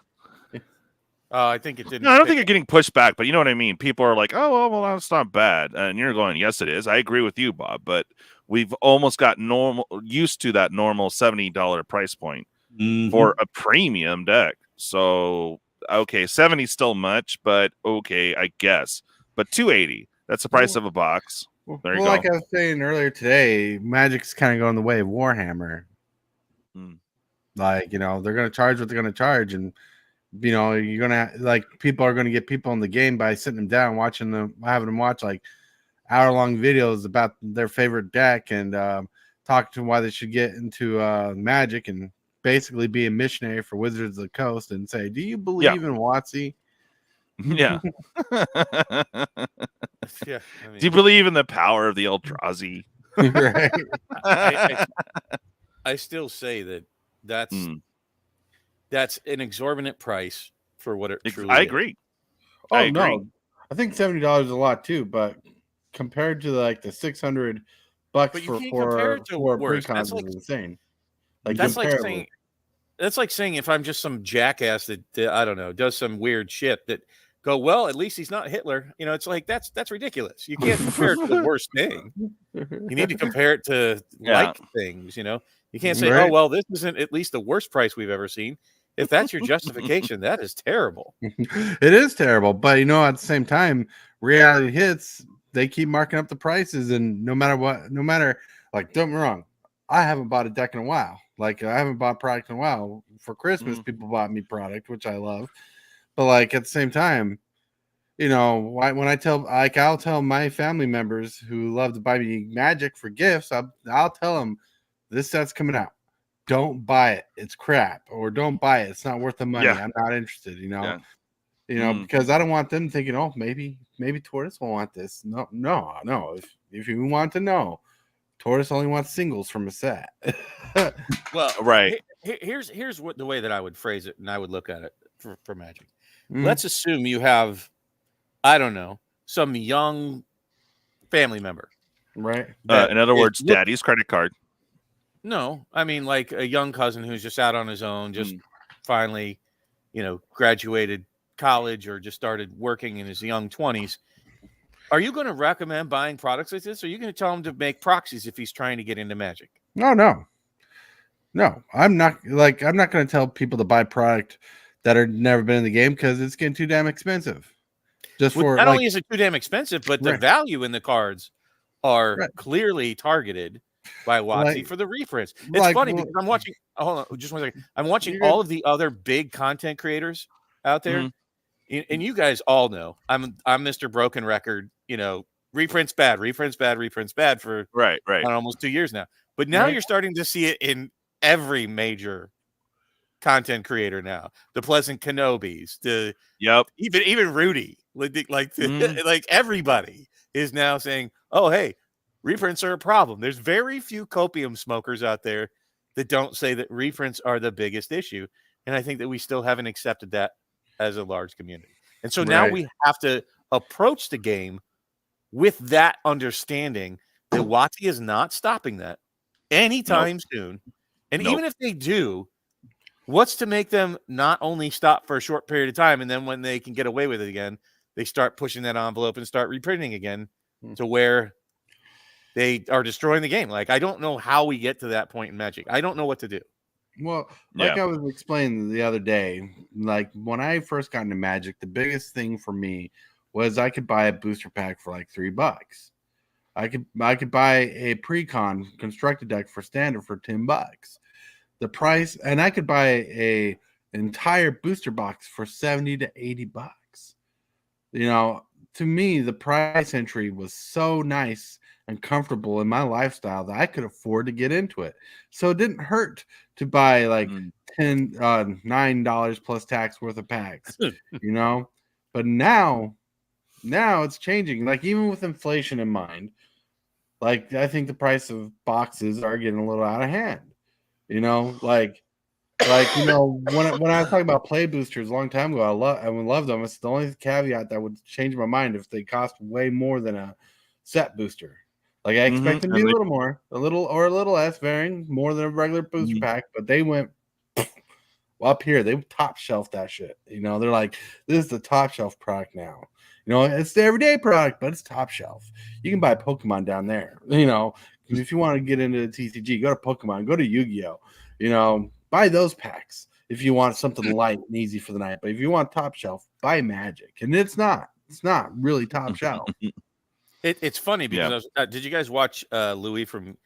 I think it didn't. No, I don't think you're getting pushed back, but you know what I mean. People are like, "Oh, well, that's not bad," and you're going, "Yes, it is." I agree with you, Bob, but we've almost got used to that normal $70 price point for a premium deck. So, okay, 70 still much, but okay, I guess. But $280, that's the price of a box. There you go. Like I was saying earlier today, Magic's kind of going the way of Warhammer. Like, they're going to charge what they're going to charge, and you know, you're gonna like people are gonna get people in the game by sitting them down, watching them, having them watch like hour-long videos about their favorite deck and talk to them why they should get into Magic and basically be a missionary for Wizards of the Coast and say, "Do you believe in WOTC?" Yeah. Yeah. I mean, Do you believe in the power of the Eldrazi? Right. I still say that's an exorbitant price for what it truly I is. agree. Oh I agree. no, I think $70 is a lot too, but compared to like the $600 But you can't compare it to for worse. pre-cons That's like is insane. Like that's like comparable. saying that's like saying if I'm just some jackass that I don't know does some weird shit that go well, at least he's not Hitler. You know, it's like that's ridiculous. You can't compare it to the worst thing. You need to compare it to like things. You know, you can't say, Right. oh well, this isn't at least the worst price we've ever seen. If that's your justification, that is terrible. It is terrible, but you know, at the same time, reality hits. They keep marking up the prices, and no matter what, like, don't get me wrong, I haven't bought a deck in a while. Like, I haven't bought product in a while. For Christmas, people bought me product, which I love. But like at the same time, you know, when I tell, like, I'll tell my family members who love to buy me Magic for gifts, I'll tell them this set's coming out. Don't buy it. It's crap. Or don't buy it. It's not worth the money. I'm not interested, you know. Yeah. You know, because I don't want them thinking, oh, maybe Tortoise will want this. No. If you want to know, Tortoise only wants singles from a set. Well, right. Here's what the way that I would phrase it, and I would look at it for Magic. Let's assume you have, I don't know, some young family member, right? In other words, daddy's credit card. No, I mean like a young cousin who's just out on his own, just finally, you know, graduated college or just started working in his young 20s. Are you going to recommend buying products like this? Or are you going to tell him to make proxies if he's trying to get into Magic? No. I'm not going to tell people to buy product that are never been in the game because it's getting too damn expensive. Just for not only is it too damn expensive, but the value in the cards are clearly targeted by WOTC for the reprints. It's funny because I'm watching. Hold on, just 1 second. I'm watching all of the other big content creators out there, and you guys all know I'm Mr. Broken Record. You know, reprints bad for almost 2 years now. But now you're starting to see it in every major content creator now. The Pleasant Kenobis, even Rudy, like everybody is now saying, "Oh, hey, reprints are a problem." There's very few copium smokers out there that don't say that reprints are the biggest issue, and I think that we still haven't accepted that as a large community. And so now we have to approach the game with that understanding that WOTC is not stopping that anytime soon. And even if they do, what's to make them not only stop for a short period of time, and then when they can get away with it again, they start pushing that envelope and start reprinting again to where they are destroying the game. Like, I don't know how we get to that point in Magic. I don't know what to do. Well, like I was explaining the other day, like when I first got into Magic, the biggest thing for me was I could buy a booster pack for like $3. I could buy a pre-con constructed deck for standard for $10. The price, and I could buy a entire booster box for $70 to $80. You know, to me, the price entry was so nice and comfortable in my lifestyle that I could afford to get into it. So it didn't hurt to buy like $9 plus tax worth of packs, you know. But now it's changing. Like, even with inflation in mind, like, I think the price of boxes are getting a little out of hand. You know, like you know, when I was talking about play boosters a long time ago, I would love them. It's the only caveat that would change my mind if they cost way more than a set booster. Like, I expect them to be a little less, varying more than a regular booster pack, but they went up here. They top shelf that shit. You know, they're like, this is the top shelf product now. You know, it's the everyday product, but it's top shelf. You can buy Pokemon down there. You know, if you want to get into the TCG, go to Pokemon, go to Yu-Gi-Oh. You know, buy those packs if you want something light and easy for the night. But if you want top shelf, buy Magic. And it's not really top shelf. It's funny because did you guys watch Louis from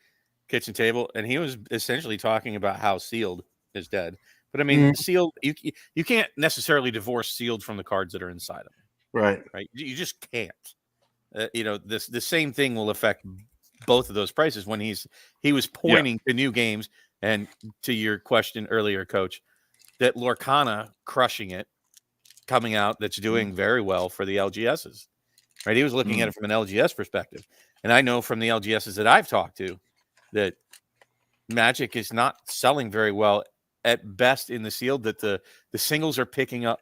Kitchen Table? And he was essentially talking about how Sealed is dead. But I mean, sealed, you can't necessarily divorce sealed from the cards that are inside them. Right. You just can't. The same thing will affect both of those prices when he was pointing to new games. And to your question earlier, Coach, that Lorcana crushing it, coming out, that's doing very well for the LGSs. Right? He was looking at it from an LGS perspective. And I know from the LGSs that I've talked to that Magic is not selling very well at best in the sealed, that the singles are picking up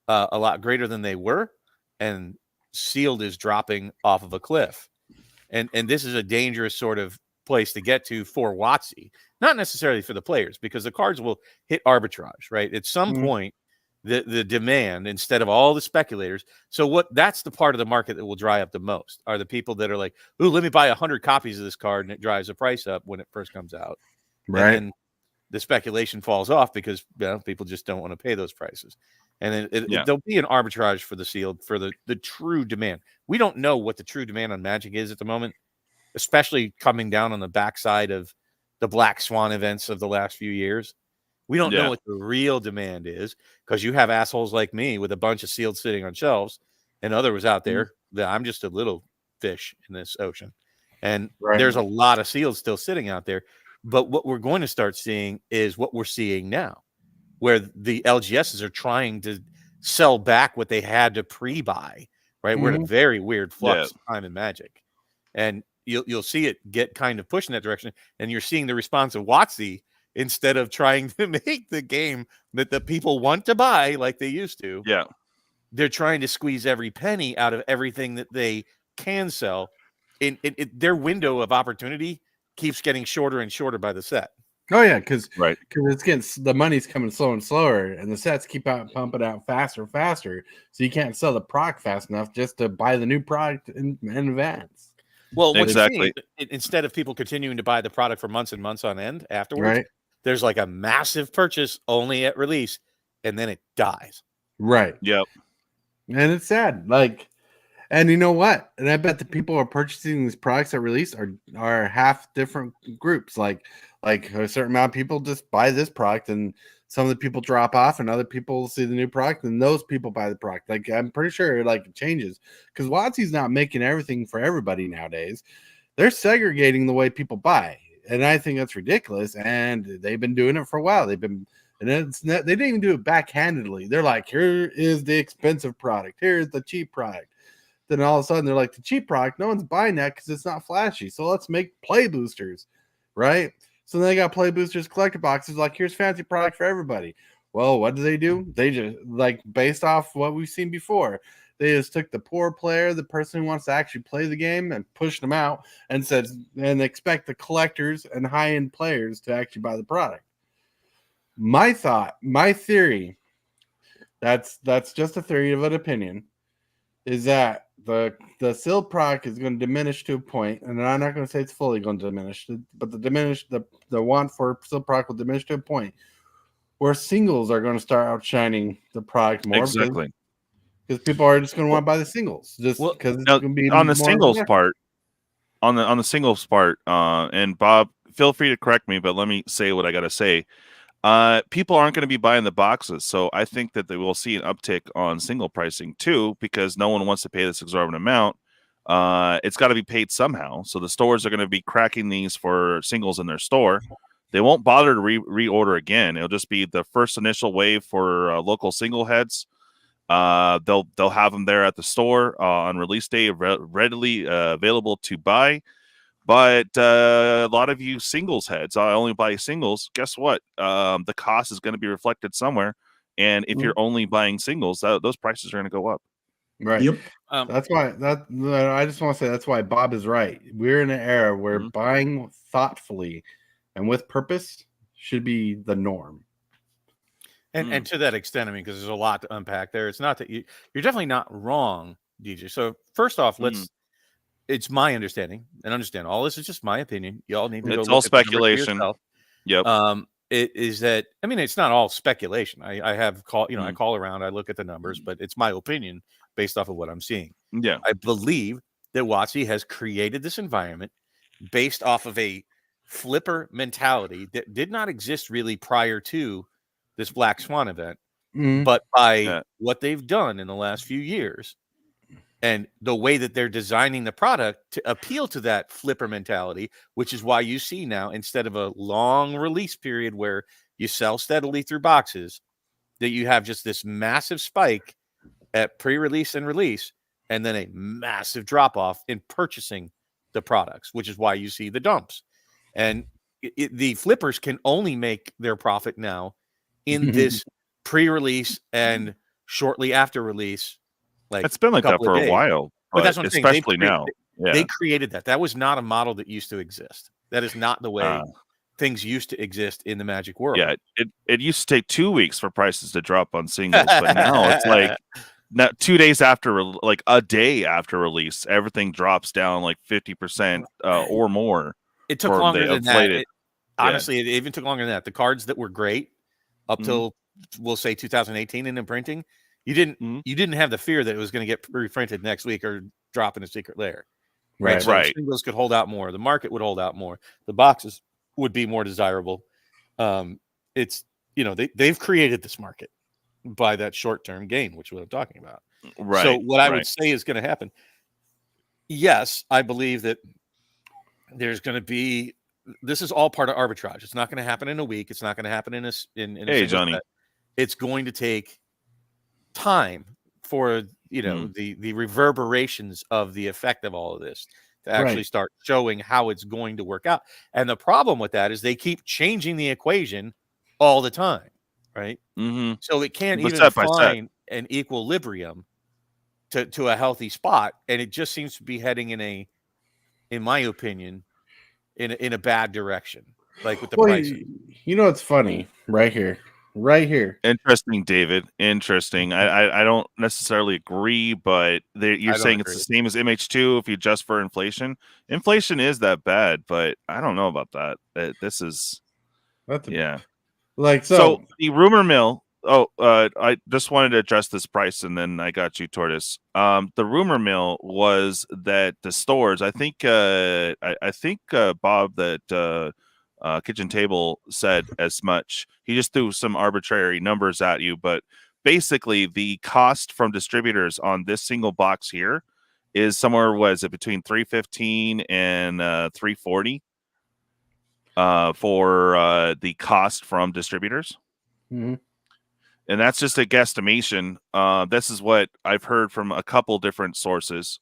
a lot greater than they were, and sealed is dropping off of a cliff. And this is a dangerous sort of place to get to for WOTC, not necessarily for the players, because the cards will hit arbitrage, right? At some point, the demand, instead of all the speculators. So that's the part of the market that will dry up the most, are the people that are like, ooh, let me buy 100 copies of this card, and it drives the price up when it first comes out. Right. And then the speculation falls off because people just don't want to pay those prices. And then there'll be an arbitrage for the sealed, for the true demand. We don't know what the true demand on Magic is at the moment, especially coming down on the backside of the Black Swan events of the last few years. We don't know what the real demand is, because you have assholes like me with a bunch of sealed sitting on shelves, and others out there that I'm just a little fish in this ocean. And there's a lot of sealed still sitting out there. But what we're going to start seeing is what we're seeing now, where the LGSs are trying to sell back what they had to pre-buy, right? We're in a very weird flux time in Magic. And you'll see it get kind of pushed in that direction. And you're seeing the response of WOTC, instead of trying to make the game that the people want to buy like they used to. Yeah. They're trying to squeeze every penny out of everything that they can sell. In their window of opportunity keeps getting shorter and shorter by the set. Oh yeah, because it's getting, the money's coming slower and slower, and the sets keep pumping out faster and faster. So you can't sell the product fast enough just to buy the new product in advance. Well, exactly. Instead of people continuing to buy the product for months and months on end afterwards, there's like a massive purchase only at release, and then it dies. Right. Yep. And it's sad. Like, and you know what? And I bet the people who are purchasing these products at release are half different groups. Like a certain amount of people just buy this product, and some of the people drop off, and other people see the new product, and those people buy the product. Like, I'm pretty sure it changes, because WOTC's not making everything for everybody nowadays. They're segregating the way people buy, and I think that's ridiculous. And they've been doing it for a while. They didn't even do it backhandedly. They're like, here is the expensive product, here's the cheap product. Then all of a sudden they're like, the cheap product, no one's buying that because it's not flashy. So let's make play boosters, right? So they got play boosters, collector boxes, like, here's fancy product for everybody. Well, what do? They just, like, based off what we've seen before, they just took the poor player, the person who wants to actually play the game, and pushed them out and said, and expect the collectors and high-end players to actually buy the product. My theory, that's just a theory of an opinion, is that the sealed product is going to diminish to a point, and I'm not going to say it's fully going to diminish, but the want for sealed product will diminish to a point where singles are going to start outshining the product more. Exactly. Because people are just going to want to buy the singles, just because it's going to be on the singles part. On the singles part, and Bob, feel free to correct me, but let me say what I got to say. People aren't going to be buying the boxes, so I think that they will see an uptick on single pricing too, because no one wants to pay this exorbitant amount. It's got to be paid somehow, so the stores are going to be cracking these for singles in their store. They won't bother to reorder again. It'll just be the first initial wave for local single heads. They'll have them there at the store on release day, readily available to buy. But a lot of you singles heads, I only buy singles. Guess what? The cost is going to be reflected somewhere. And if you're only buying singles, those prices are going to go up. Right. Yep. That's why I just want to say that's why Bob is right. We're in an era where buying thoughtfully and with purpose should be the norm. And to that extent, I mean, because there's a lot to unpack there. It's not that you're definitely not wrong, DJ. So first off, it's my understanding, and understand all this is just my opinion. Y'all need to go. It's all speculation. Yep. It is that, I mean, it's not all speculation. I have I call around, I look at the numbers, but it's my opinion based off of what I'm seeing. Yeah. I believe that WOTC has created this environment based off of a flipper mentality that did not exist really prior to this Black Swan event. Mhm. But by what they've done in the last few years and the way that they're designing the product to appeal to that flipper mentality, which is why you see now, instead of a long release period where you sell steadily through boxes, that you have just this massive spike at pre-release and release, and then a massive drop-off in purchasing the products, which is why you see the dumps. And the flippers can only make their profit now in this pre-release and shortly after release. Like, it's been like that for a while, but that's what I'm saying. Especially now. They created that. That was not a model that used to exist. That is not the way things used to exist in the Magic world. Yeah, it used to take 2 weeks for prices to drop on singles, but now it's like 2 days after, like a day after release, everything drops down like 50% or more. It took longer than that. Honestly, it even took longer than that. The cards that were great up till we'll say 2018 in printing, you didn't have the fear that it was going to get reprinted next week or drop in a secret lair. Right. So singles could hold out more. The market would hold out more. The boxes would be more desirable. It's, they've created this market by that short-term gain, which is what I'm talking about. Right. So what I would say is going to happen. Yes, I believe that there's going to be, this is all part of arbitrage. It's not going to happen in a week. It's not going to happen in a Johnny. set. It's going to take time for, the reverberations of the effect of all of this to actually start showing how it's going to work out. And the problem with that is they keep changing the equation all the time, right? Mm-hmm. So it can't even find an equilibrium to a healthy spot. And it just seems to be heading in my opinion, in a bad direction, like with the pricing. It's funny right here. Interesting, David. Interesting. I don't necessarily agree, but you're saying it's the same as MH2 if you adjust for inflation. Inflation is that bad, but I don't know about that. This is, So the rumor mill. I just wanted to address this price, and then I got you, Tortoise. The rumor mill was that the stores. I think Bob that. Kitchen Table said as much. He just threw some arbitrary numbers at you, but basically the cost from distributors on this single box here is somewhere, between $315 and $340 for the cost from distributors. Mm-hmm. And that's just a guesstimation. This is what I've heard from a couple different sources.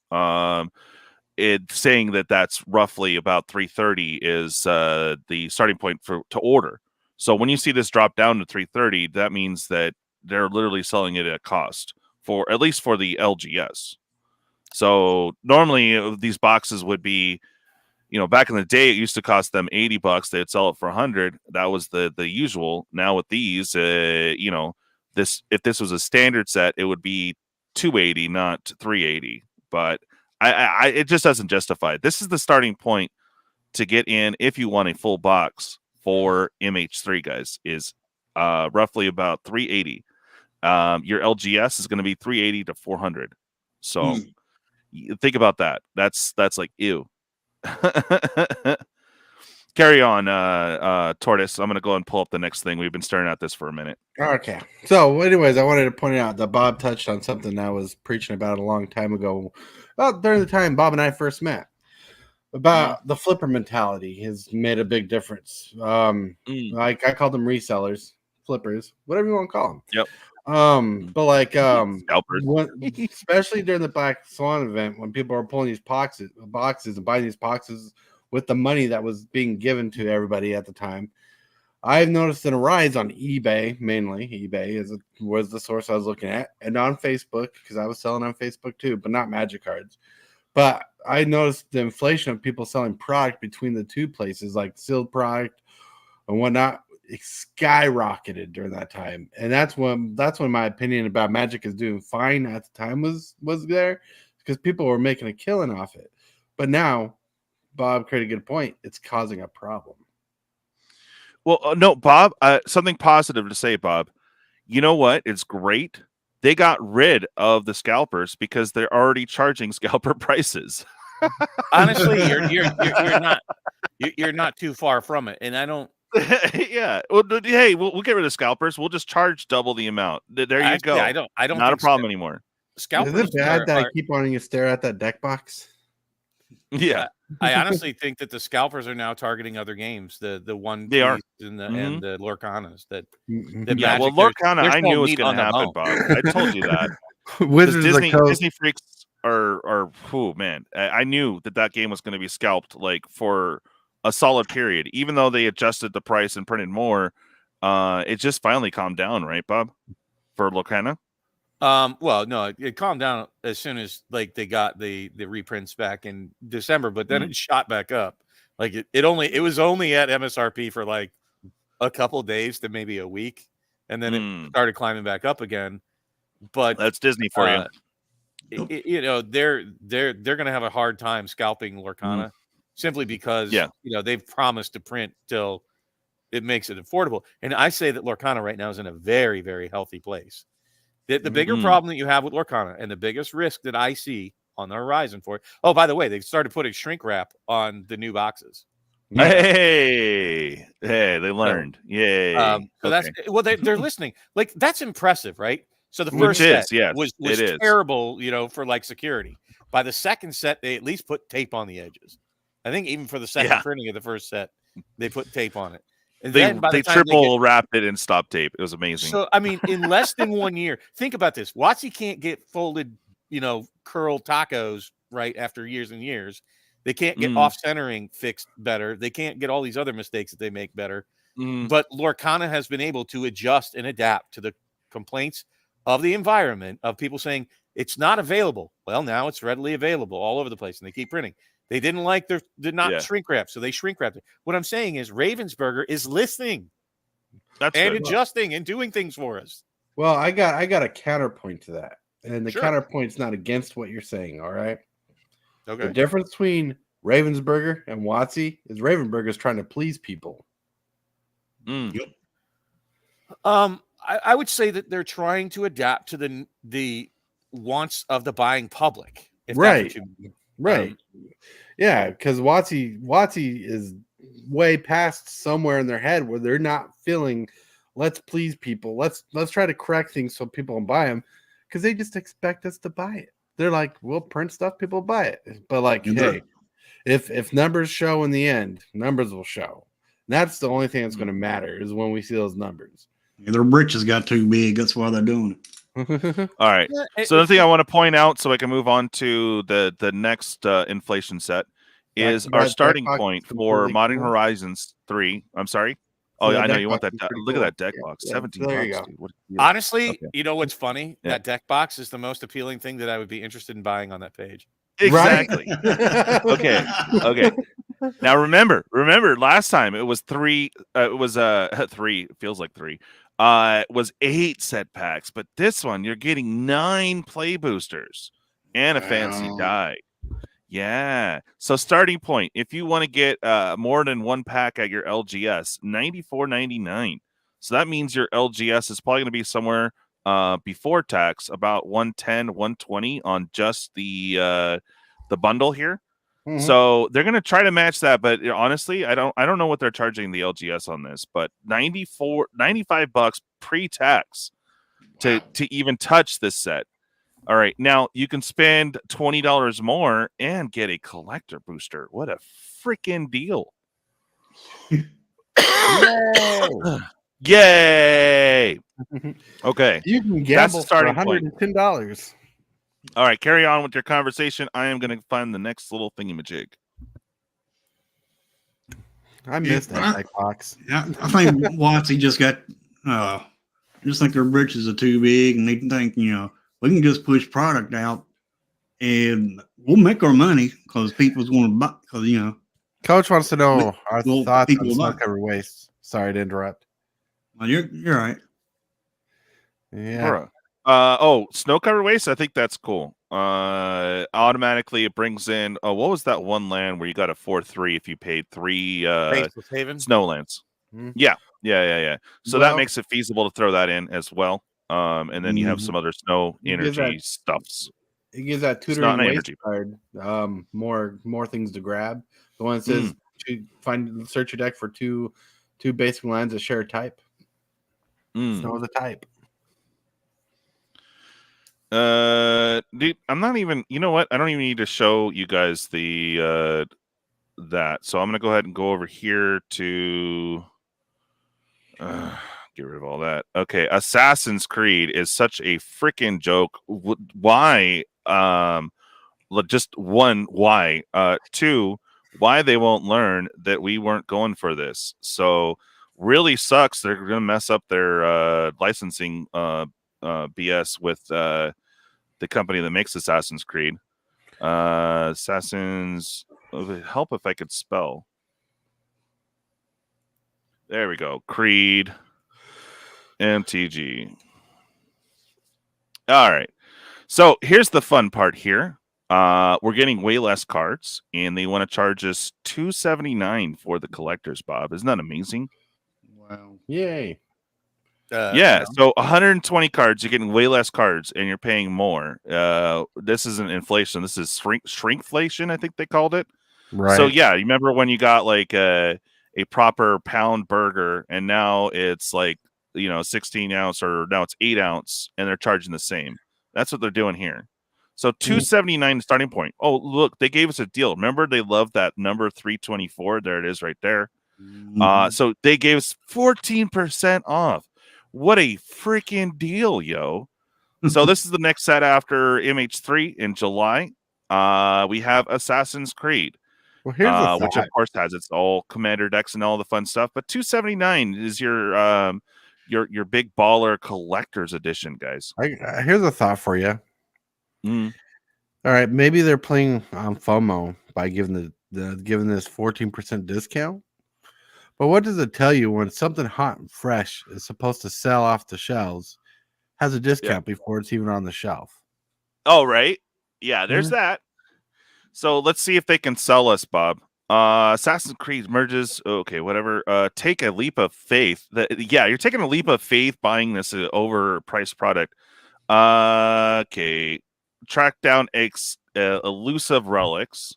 It's saying that's roughly about 330 is the starting point to order. So when you see this drop down to 330, that means that they're literally selling it at cost, for at least for the LGS. So normally these boxes would be, back in the day, it used to cost them $80. They'd sell it for 100. That was the usual. Now with these, if this was a standard set, it would be 280, not 380. But it just doesn't justify it. This is the starting point to get in if you want a full box for MH3, guys, is roughly about 380. Your LGS is going to be 380 to 400. So think about that. That's like ew. Carry on, Tortoise. I'm going to go and pull up the next thing. We've been staring at this for a minute. Okay. So anyways, I wanted to point out that Bob touched on something I was preaching about a long time ago. Well, during the time Bob and I first met, about the flipper mentality has made a big difference. Like I call them resellers, flippers, whatever you want to call them. Yep. But like scalpers, especially during the Black Swan event, when people are pulling these boxes and buying these boxes with the money that was being given to everybody at the time, I've noticed a rise on eBay. Mainly eBay was the source I was looking at, and on Facebook, because I was selling on Facebook too, but not Magic Cards. But I noticed the inflation of people selling product between the two places, like sealed product and whatnot, it skyrocketed during that time. And that's when my opinion about Magic is doing fine at the time was there, because people were making a killing off it. But now, Bob created a good point. It's causing a problem. Well, no, Bob, something positive to say, Bob. You know what? It's great. They got rid of the scalpers because they're already charging scalper prices. Honestly, you're not too far from it. And I don't Yeah. Well, hey, we'll get rid of scalpers. We'll just charge double the amount. There you go. I don't. Not a think problem anymore. Scalpers Is it bad that I are- keep wanting to stare at that deck box? Yeah. I honestly think that the scalpers are now targeting other games. The one They are. and the Mhm. and the Lorcanas that Yeah, well, Magic, Lorcana, there's I no knew it was meat going on to the happen, bone. Bob. I told you that. 'Cause Wizards of the Disney, Coast. Disney freaks are oh man, I knew that game was going to be scalped like for a solid period, even though they adjusted the price and printed more. It just finally calmed down, right, Bob? For Lorcana. Well, no, it calmed down as soon as like they got the reprints back in December, but then it shot back up. Like it was only at MSRP for like a couple days to maybe a week, and then it started climbing back up again. But that's Disney for you. You know, they're going to have a hard time scalping Lorcana simply because you know they've promised to print till it makes it affordable. And I say that Lorcana right now is in a very, very healthy place. The bigger problem that you have with Lorcana and the biggest risk that I see on the horizon for it. Oh, by the way, they've started putting shrink wrap on the new boxes. Hey, they learned. Yay. So that's well, they're listening. Like that's impressive, right? So the first Which set was terrible, you know, for like security. By the second set, they at least put tape on the edges. I think even for the second printing of the first set, they put tape on it. And they triple wrapped it in stop tape. It was amazing. So I mean, in less than 1 year, think about this. WOTC can't get folded, you know, curl tacos right after years and years. They can't get off centering fixed better. They can't get all these other mistakes that they make better. But Lorcana has been able to adjust and adapt to the complaints of the environment of people saying it's not available. Well, now it's readily available all over the place, and they keep printing. They didn't like did not shrink wrap, so they shrink wrapped it. What I'm saying is Ravensburger is listening and adjusting and doing things for us. Well, I got a counterpoint to that, and the counterpoint's not against what you're saying. All right. Okay. The difference between Ravensburger and WOTC is Ravensburger's trying to please people. I would say that they're trying to adapt to the wants of the buying public. Right. Yeah, because WOTC is way past somewhere in their head where they're not feeling let's please people. Let's try to correct things so people can buy them because they just expect us to buy it. They're like, we'll print stuff, people buy it. But like, hey, if numbers show in the end, numbers will show. And that's the only thing that's going to matter is when we see those numbers. Yeah, their britches got too big. That's why they're doing it. All right. So the thing I want to point out so I can move on to the next inflation set is our starting point for Modern Horizons 3. I'm sorry. Oh, yeah, I know you want that. Look at that deck box. 17 there you bucks, go. dude. Honestly, you know what's funny? That deck box is the most appealing thing that I would be interested in buying on that page. Exactly. Okay. Now remember, last time it was 3. It was 3. It feels like 3. It was 8 set packs, but this one you're getting 9 play boosters and a fancy die. Yeah. So starting point, if you want to get more than 1 pack at your LGS, $94.99. So that means your LGS is probably going to be somewhere before tax about 110, 120 on just the bundle here. So they're going to try to match that, but honestly, I don't know what they're charging the LGS on this, but $95 pre-tax to even touch this set. All right, now you can spend $20 more and get a collector booster. What a freaking deal! Yay! Okay, you can gamble for $110. All right, carry on with your conversation. I am going to find the next little thingamajig. I missed that box. Yeah, I think WOTC just got. Just think their britches are too big, and they think we can just push product out, and we'll make our money because people's going to buy. Because Coach wants to know our thoughts on snow cover waste. Sorry to interrupt. Well, you're right. Yeah. Snow cover waste. I think that's cool. Automatically it brings in. Oh, what was that one land where you got a 4/3 if you paid 3 snowlands? Yeah. So that makes it feasible to throw that in as well. And then you have some other snow energy stuffs. It gives that tutoring waste card more things to grab. The one that says to search your deck for 2 2 basic lands that share a type. Snow is a type. Dude, I'm not even. You know what? I don't even need to show you guys the that. So I'm gonna go ahead and go over here to get rid of all that. Okay, Assassin's Creed is such a freaking joke. Why? Just one, why? Two, why they won't learn that we weren't going for this. So really sucks. They're gonna mess up their licensing BS with the company that makes Assassin's Creed. Assassins. It would help if I could spell. There we go. Creed MTG. All right. So here's the fun part here. We're getting way less cards, and they want to charge us $279 for the collectors, Bob. Isn't that amazing? Wow. Yay. Yeah, so 120 cards, you're getting way less cards, and you're paying more. This isn't inflation. This is shrinkflation, I think they called it. Right. So, yeah, you remember when you got, like, a proper pound burger, and now it's, like, 16 ounce, or now it's 8 ounce, and they're charging the same. That's what they're doing here. So, $279 starting point. Oh, look, they gave us a deal. Remember, they love that number 324. There it is right there. So, they gave us 14% off. What a freaking deal, yo. So this is the next set after MH3 in July. We have Assassin's Creed, well, here's which of course has its all commander decks and all the fun stuff. But $279 is your big baller collector's edition, guys. Here's a thought for you. All right, maybe they're playing on FOMO by giving giving this 14% discount. But what does it tell you when something hot and fresh is supposed to sell off the shelves, has a discount before it's even on the shelf? Oh, right. Yeah, there's that. So let's see if they can sell us, Bob. Assassin's Creed merges. Okay, whatever. Take a leap of faith. You're taking a leap of faith buying this overpriced product. Okay. Track down elusive relics.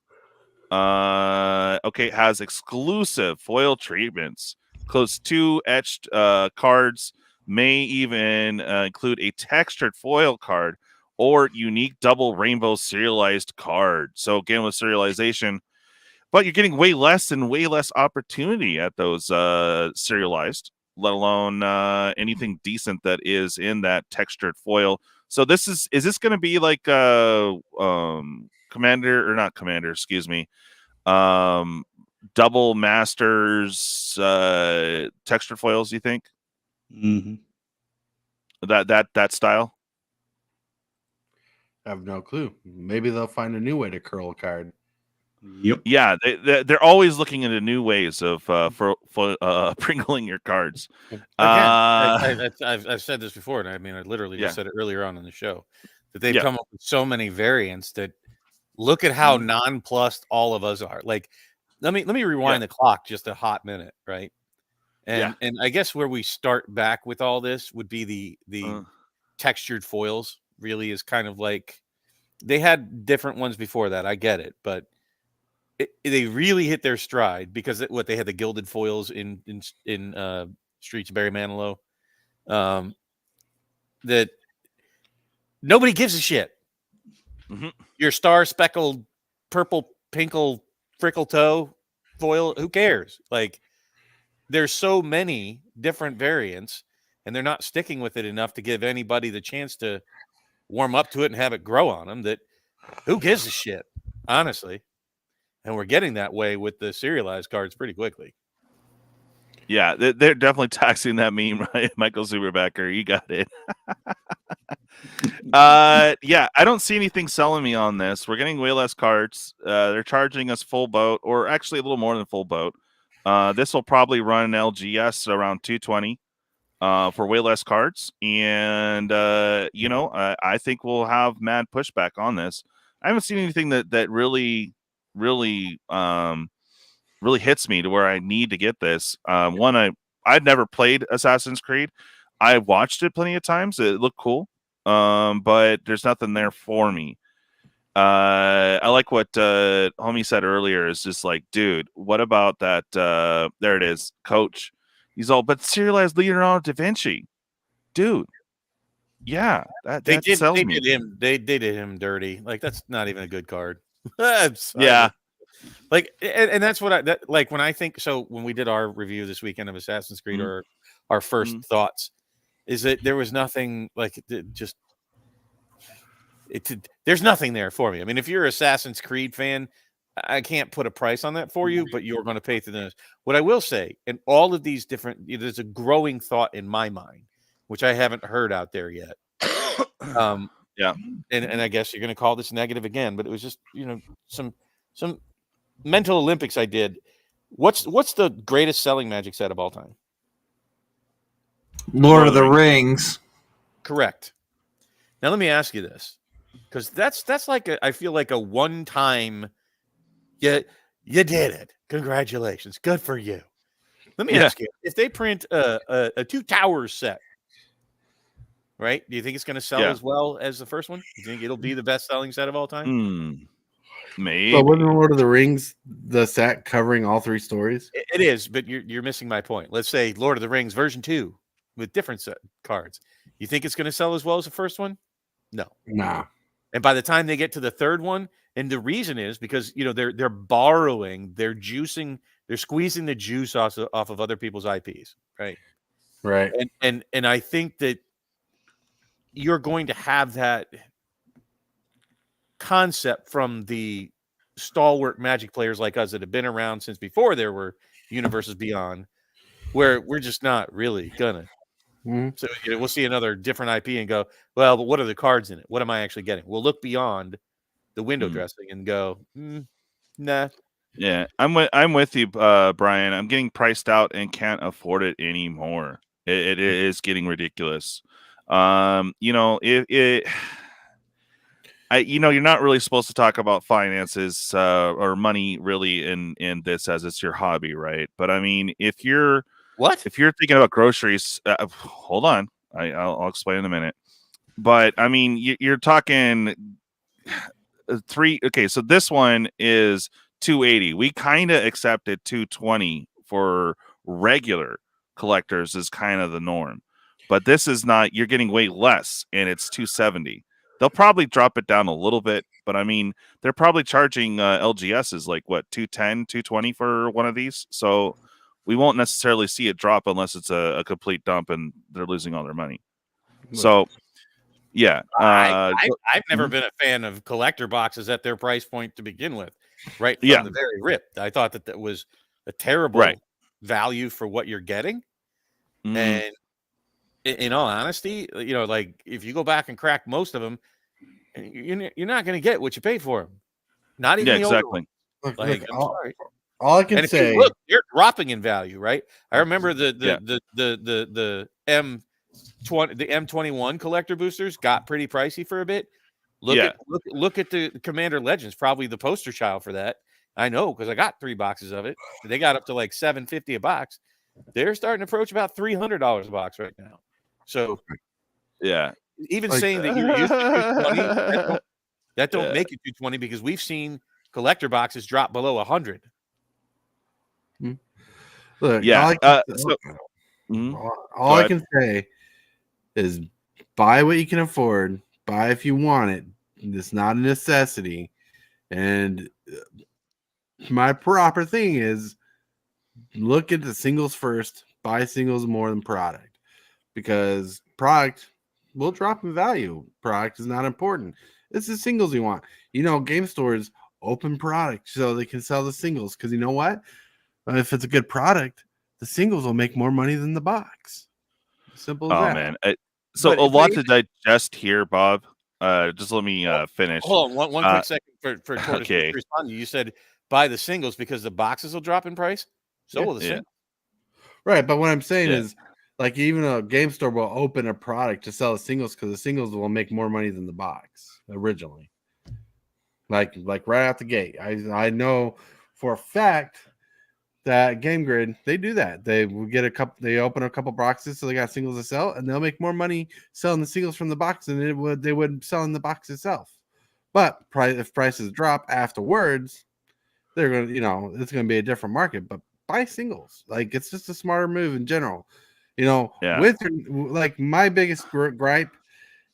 Okay, has exclusive foil treatments, close 2 etched cards, may even include a textured foil card or unique double rainbow serialized card. So again, with serialization, but you're getting way less and way less opportunity at those serialized, let alone anything decent that is in that textured foil. So is this going to be like Commander, or not Commander, excuse me, double Masters texture foils, you think? That style? I have no clue. Maybe they'll find a new way to curl a card. Yep. Yeah, they're always looking into new ways of pringling your cards. I've said this before, and I mean, I literally just said it earlier on in the show, that they've come up with so many variants that look at how nonplussed all of us are. Like, let me rewind the clock just a hot minute, right? And I guess where we start back with all this would be the textured foils. Really is kind of like, they had different ones before that. I get it, but they really hit their stride because they had the gilded foils in Streets of Barry Manilow. That nobody gives a shit. Your star speckled purple pinkle frickle toe foil, who cares? Like, there's so many different variants, and they're not sticking with it enough to give anybody the chance to warm up to it and have it grow on them. That who gives a shit, honestly. And we're getting that way with the serialized cards pretty quickly. Yeah, they're definitely taxing that meme, right? Michael Zuberbacker, you got it. I don't see anything selling me on this. We're getting way less cards. They're charging us full boat, or actually a little more than full boat. This will probably run LGS around 220 for way less cards. And, I think we'll have mad pushback on this. I haven't seen anything that really hits me to where I need to get this. I'd never played Assassin's Creed. I watched it plenty of times. It looked cool. But there's nothing there for me. I like what homie said earlier, is just like, dude, what about that? There it is, Coach. He's all, but serialized Leonardo da Vinci, dude. Yeah, that sells me. They did him dirty. Like that's not even a good card. Yeah. Like, and that's what like when I think. So when we did our review this weekend of Assassin's Creed, or our first thoughts, is that there was nothing like there's nothing there for me. I mean, if you're an Assassin's Creed fan, I can't put a price on that for you, but you're going to pay through this. What I will say, in all of these different, there's a growing thought in my mind, which I haven't heard out there yet. Yeah, and I guess you're going to call this negative again, but it was just some mental Olympics I did. What's the greatest selling Magic set of all time? Lord of the Rings. Correct. Now let me ask you this, because that's like I feel like a one-time. You did it. Congratulations. Good for you. Let me ask you, if they print a Two Towers set, right? Do you think it's going to sell as well as the first one? Do you think it'll be the best-selling set of all time? Maybe. But wasn't Lord of the Rings the set covering all 3 stories? It is, but you're missing my point. Let's say Lord of the Rings version 2 with different set cards. You think it's going to sell as well as the first one? No. Nah. And by the time they get to the third one, and the reason is because they're borrowing, they're juicing, they're squeezing the juice off of other people's IPs, right? Right. And I think that you're going to have that concept from the stalwart Magic players like us that have been around since before there were Universes Beyond, where we're just not really gonna. So we'll see another different IP and go, well, but what are the cards in it? What am I actually getting? We'll look beyond the window dressing and go, nah. Yeah, I'm with you, Brian. I'm getting priced out and can't afford it anymore. It is getting ridiculous. You're not really supposed to talk about finances or money really in this, as it's your hobby, right? But I mean, if you're thinking about groceries, hold on, I'll explain in a minute. But I mean, you're talking 3. Okay, so this one is $280. We kind of accepted $220 for regular collectors is kind of the norm. But this is not. You're getting way less, and it's $270. They'll probably drop it down a little bit, but I mean, they're probably charging LGSs like what, $210, $220 for one of these. So we won't necessarily see it drop unless it's a complete dump and they're losing all their money. So, yeah, I've never been a fan of collector boxes at their price point to begin with. Right from the very rip, I thought that was a terrible value for what you're getting, and in all honesty, like if you go back and crack most of them, you're not going to get what you pay for them. Not even the exactly. Look, I'm sorry. All I can say, look, they're dropping in value, right? I remember the M21 collector boosters got pretty pricey for a bit. Look at the Commander Legends, probably the poster child for that. I know because I got 3 boxes of it. They got up to like $750 a box. They're starting to approach about $300 a box right now. So, even saying that you're used to 220, that don't make it 220 because we've seen collector boxes drop below 100. Look, all I can say is buy what you can afford. Buy if you want it. It's not a necessity. And my proper thing is look at the singles first. Buy singles more than product. Because product will drop in value. Product is not important. It's the singles you want. Game stores open product so they can sell the singles. Because you know what? If it's a good product, the singles will make more money than the box. Simple as that. Man. So a lot to digest here, Bob. Just let me finish. Hold on one quick second for Tortoise to respond. You said buy the singles because the boxes will drop in price. So will the singles. Right, but what I'm saying is, like, even a game store will open a product to sell the singles because the singles will make more money than the box originally. Like right out the gate. I know for a fact that Game Grid, they do that. They will get they open a couple boxes so they got singles to sell, and they'll make more money selling the singles from the box than they would selling the box itself. But if prices drop afterwards, they're going to, it's going to be a different market. But buy singles. Like it's just a smarter move in general. You know, Yeah. Wizard, like my biggest gripe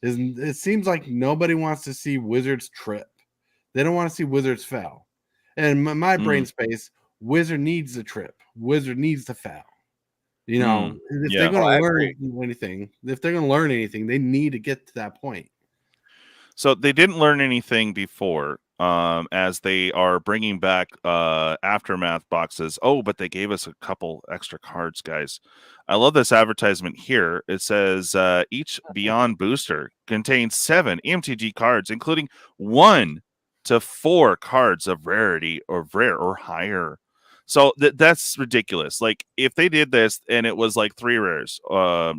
is it seems like nobody wants to see Wizards trip. They don't want to see Wizards fail. And my brain space, Wizard needs the trip. Wizard needs to fail. You know, if they're going to learn anything, they need to get to that point. So they didn't learn anything before, as they are bringing back Aftermath boxes. Oh, but they gave us a couple extra cards, guys. I love this advertisement here. It says each Beyond booster contains 7 MTG cards, including 1 to 4 cards of rarity or rare or higher. So that's ridiculous. Like if they did this and it was like 3 rares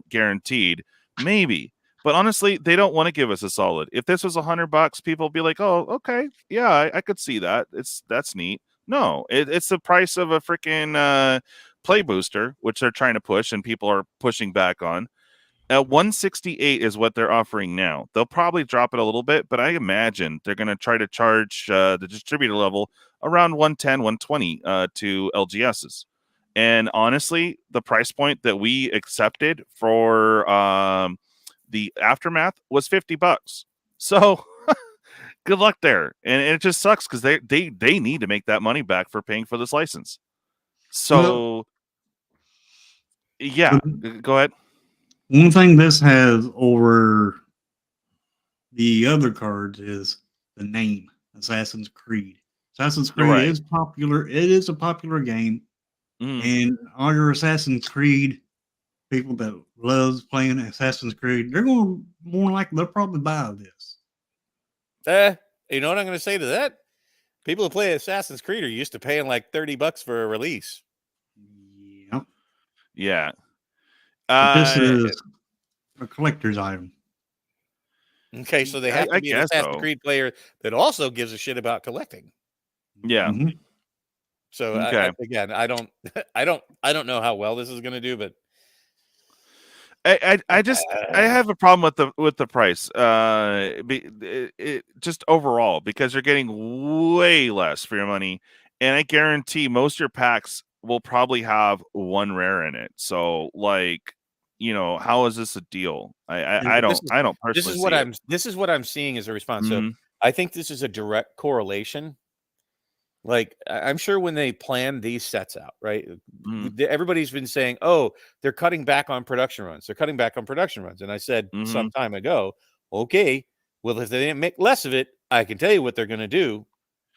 guaranteed, maybe. But honestly, they don't want to give us a solid. If this was $100, people would be like, "Oh, okay, yeah, I could see that. That's neat." No, it's the price of a freaking play booster, which they're trying to push, and people are pushing back on. At 168 is what they're offering now. They'll probably drop it a little bit, but I imagine they're going to try to charge the distributor level around 110, 120 to LGSs. And honestly, the price point that we accepted for the Aftermath was $50. So good luck there. And it just sucks because they need to make that money back for paying for this license. So yeah, go ahead. One thing this has over the other cards is the name, Assassin's Creed. Assassin's Creed is popular. It is a popular game. And all your Assassin's Creed people that loves playing Assassin's Creed, they're going to more likely, they'll probably buy this. You know what I'm going to say to that? People who play Assassin's Creed are used to paying like $30 for a release. Yeah. This is a collector's item. Okay, so they have to be an Assassin's Creed player that also gives a shit about collecting. Yeah. So okay. I don't know how well this is going to do, but I have a problem with the price. Just overall, because you're getting way less for your money, and I guarantee most of your packs will probably have 1 rare in it. So like, you know, how is this a deal? I don't personally. This is what I'm seeing as a response. So I think this is a direct correlation. Like I'm sure when they plan these sets out, right? Everybody's been saying, "Oh, they're cutting back on production runs. They're cutting back on production runs." And I said some time ago, "Okay, well, if they didn't make less of it, I can tell you what they're going to do.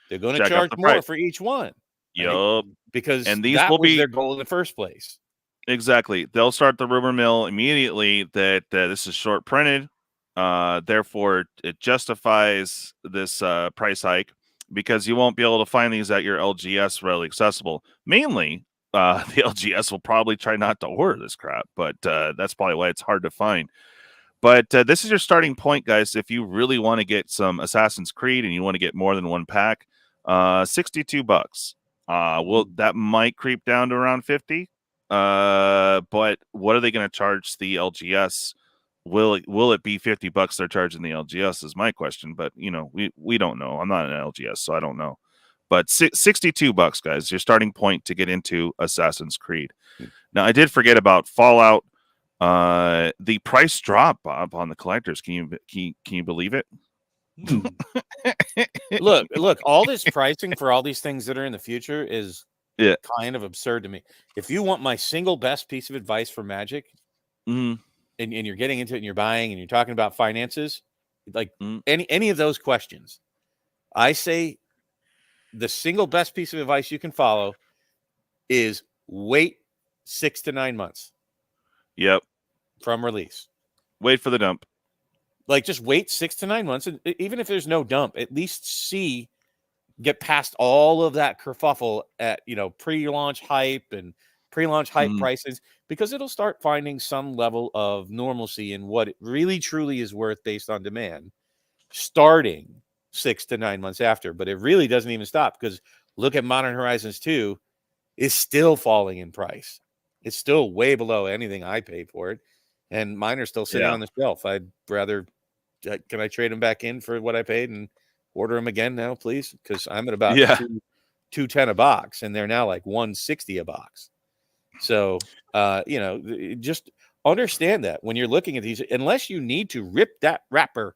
They're going to charge more for each one." Yup. Because these will be their goal in the first place. Exactly. They'll start the rumor mill immediately that this is short printed. Therefore, it justifies this price hike because you won't be able to find these at your LGS readily accessible. Mainly, the LGS will probably try not to order this crap, but that's probably why it's hard to find. But this is your starting point, guys. If you really want to get some Assassin's Creed and you want to get more than 1 pack, $62. That might creep down to around 50. But what are they going to charge the LGS? Will it be $50 they're charging the LGS is my question, but you know, we don't know. I'm not an LGS, so I don't know. But $62, guys, your starting point to get into Assassin's Creed. Now, I did forget about Fallout. The price drop, Bob, on the collectors. Can you believe it? Look, all this pricing for all these things that are in the future is kind of absurd to me. If you want my single best piece of advice for Magic, and you're getting into it and you're buying and you're talking about finances, like any of those questions, I say the single best piece of advice you can follow is wait 6 to 9 months. Yep. From release. Wait for the dump. Like just wait 6 to 9 months. And even if there's no dump, at least get past all of that kerfuffle at, pre-launch hype and pre-launch hype prices, because it'll start finding some level of normalcy in what it really truly is worth based on demand starting 6 to 9 months after. But it really doesn't even stop, because look at Modern Horizons 2 is still falling in price. It's still way below anything I paid for it. And mine are still sitting on the shelf. I'd rather, can I trade them back in for what I paid and order them again now, please? Because I'm at about $210 a box, and they're now like $160 a box. So, just understand that when you're looking at these, unless you need to rip that wrapper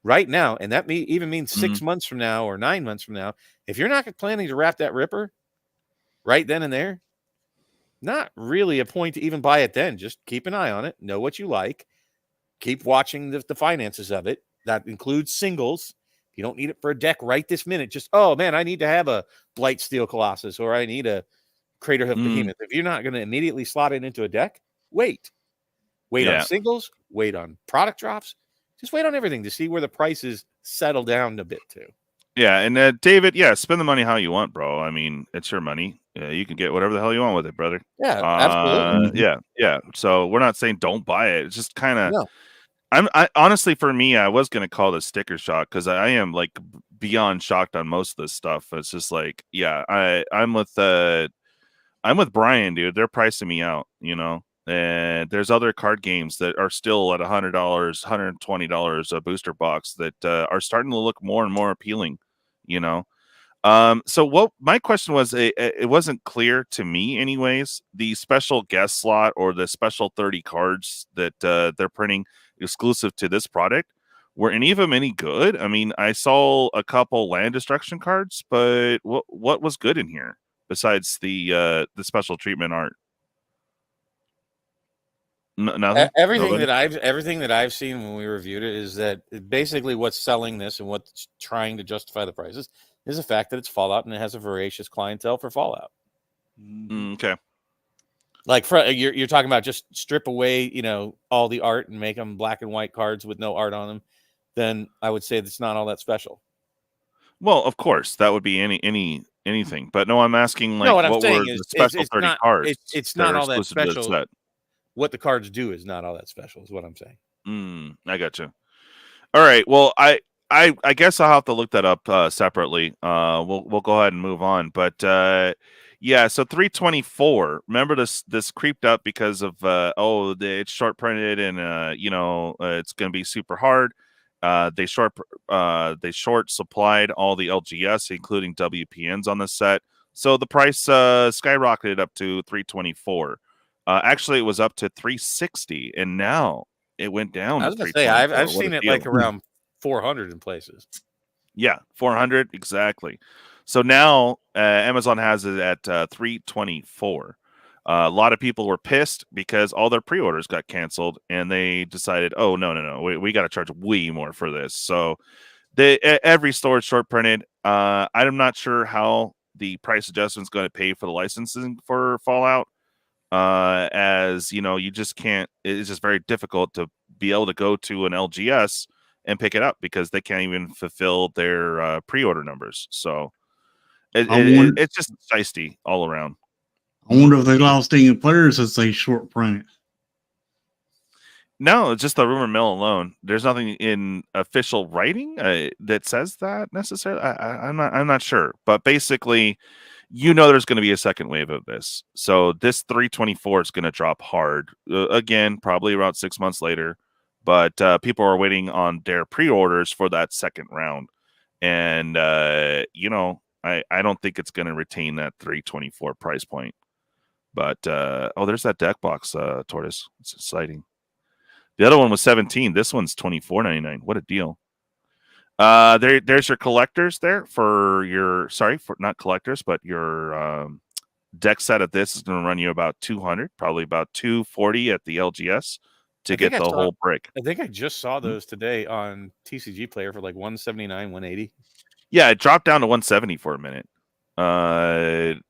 right now, and that even means 6 months from now or 9 months from now, if you're not planning to wrap that ripper right then and there, not really a point to even buy it then. Just keep an eye on it, know what you like, keep watching the finances of it. That includes singles. You don't need it for a deck right this minute. Just, oh man, I need to have a Blight Steel Colossus, or I need a Craterhoof Behemoth. If you're not going to immediately slot it into a deck, wait on singles, wait on product drops, just wait on everything to see where the prices settle down a bit too. Yeah, and David, spend the money how you want, bro. I mean, it's your money. You can get whatever the hell you want with it, brother. Yeah, absolutely. Yeah. So we're not saying don't buy it. It's just kind of. No. I honestly, for me, I was gonna call this sticker shock because I am like beyond shocked on most of this stuff. It's just like, I'm with Brian, dude. They're pricing me out, And there's other card games that are still at $100, $120 a booster box that are starting to look more and more appealing, So what my question was, it wasn't clear to me, anyways. The special guest slot or the special 30 cards that they're printing exclusive to this product, were any of them any good? I mean, I saw a couple land destruction cards, but what was good in here besides the special treatment art? Nothing. Everything that I've seen when we reviewed it is that basically what's selling this and what's trying to justify the prices is the fact that it's Fallout and it has a voracious clientele for Fallout. Okay. Like you're talking about just strip away, all the art and make them black and white cards with no art on them, then I would say that's not all that special. Well, of course, that would be anything. But no, I'm asking what were the special 30 cards? It's not all that special. What the cards do is not all that special, is what I'm saying. I gotcha. All right. Well, I guess I'll have to look that up separately. We'll go ahead and move on. But so 324. Remember this creeped up because of it's short printed and it's going to be super hard. They short supplied all the LGS, including WPNs on the set. So the price skyrocketed up to 324. Actually, it was up to 360, and now it went down. I was going to say I've seen it like around 400 in places. Yeah, 400 exactly. So now Amazon has it at 324. A lot of people were pissed because all their pre-orders got canceled, and they decided, oh no, we got to charge way more for this. So every store is short printed. I'm not sure how the price adjustment is going to pay for the licensing for Fallout. As you just can't. It's just very difficult to be able to go to an LGS and pick it up because they can't even fulfill their pre-order numbers. So it's just shiesty all around. I wonder if they lost any players as they short print it. No, it's just the rumor mill alone. There's nothing in official writing that says that necessarily. I'm not sure, but basically, there's going to be a second wave of this. So this 324 is going to drop hard again, probably around 6 months later. But people are waiting on their pre-orders for that second round, and I don't think it's going to retain that 324 price point. But there's that deck box, Tortoise. It's exciting. The other one was 17. This one's $24.99. What a deal! There's your collectors there for your not collectors, but your deck set of this is going to run you about 200, probably about 240 at the LGS to get the whole brick. I think I just saw those today on TCG Player for like 179, 180. Yeah, it dropped down to 170 for a minute.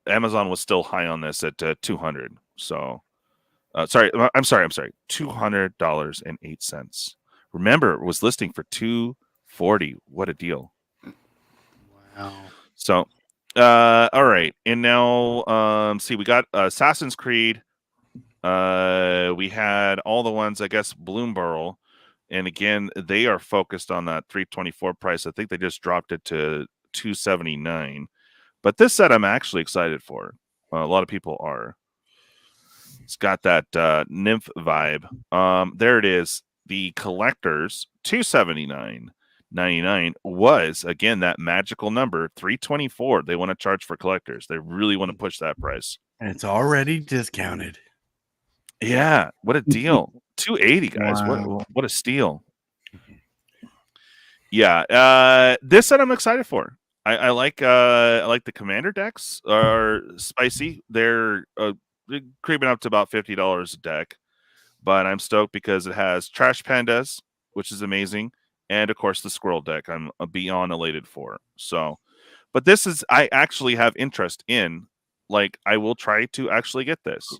Amazon was still high on this at 200. So, I'm sorry, $200.08. Remember, it was listing for $240. What a deal! Wow. So, all right, and now see, we got Assassin's Creed. We had all the ones, I guess, Bloomburrow, and again, they are focused on that 324 price. I think they just dropped it to 279. But this set I'm actually excited for. A lot of people are. It's got that nymph vibe. There it is. The collectors, $279. $99 was again that magical number $324. They want to charge for collectors. They really want to push that price. And it's already discounted. Yeah, what a deal. $280, guys. Wow. What a steal. Yeah, this set I'm excited for. I like the commander decks are spicy. They're creeping up to about $50 a deck, but I'm stoked because it has Trash Pandas, which is amazing, and of course the Squirrel deck. I'm beyond elated for. So, but this is I actually have interest in. Like I will try to actually get this.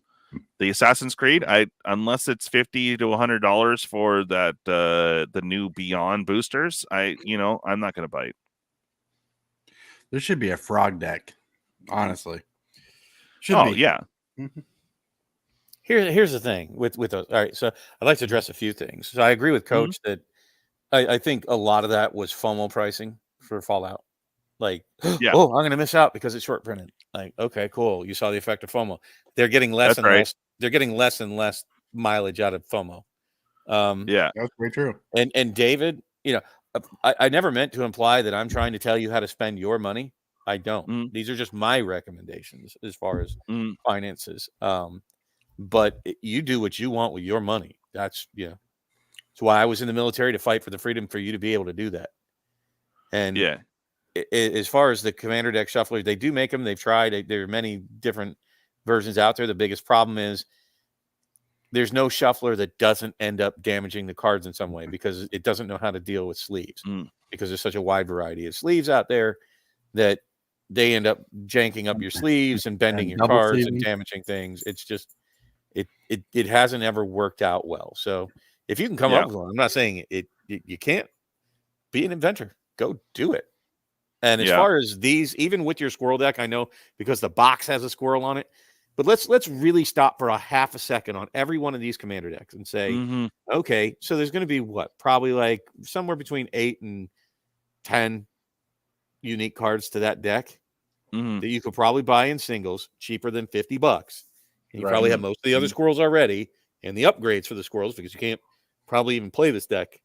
The Assassin's Creed, unless it's $50 to $100 for that the new Beyond boosters, I'm not gonna bite. There should be a frog deck, honestly. Should be. Yeah. Here's the thing with those. All right, so I'd like to address a few things. So I agree with Coach that I think a lot of that was FOMO pricing for Fallout. Like, yeah. Oh, I'm going to miss out because it's short printed. Like, okay, cool. You saw the effect of FOMO. They're getting less and less. They're getting less and less mileage out of FOMO. Yeah, that's very true. And David, I never meant to imply that I'm trying to tell you how to spend your money. I don't. These are just my recommendations as far as finances. But you do what you want with your money. That's why I was in the military, to fight for the freedom for you to be able to do that. And as far as the commander deck shufflers, they do make them. They've tried. There are many different versions out there. The biggest problem is there's no shuffler that doesn't end up damaging the cards in some way because it doesn't know how to deal with sleeves because there's such a wide variety of sleeves out there that they end up janking up your sleeves and bending your cards and damaging things. It's just it hasn't ever worked out well. So if you can come up with one, I'm not saying you can't. Be an inventor. Go do it. And as far as these, even with your squirrel deck, I know because the box has a squirrel on it, but let's really stop for a half a second on every one of these commander decks and say, okay, so there's going to be probably like somewhere between 8 and 10 unique cards to that deck that you could probably buy in singles cheaper than $50. And you probably have most of the other squirrels already and the upgrades for the squirrels because you can't probably even play this deck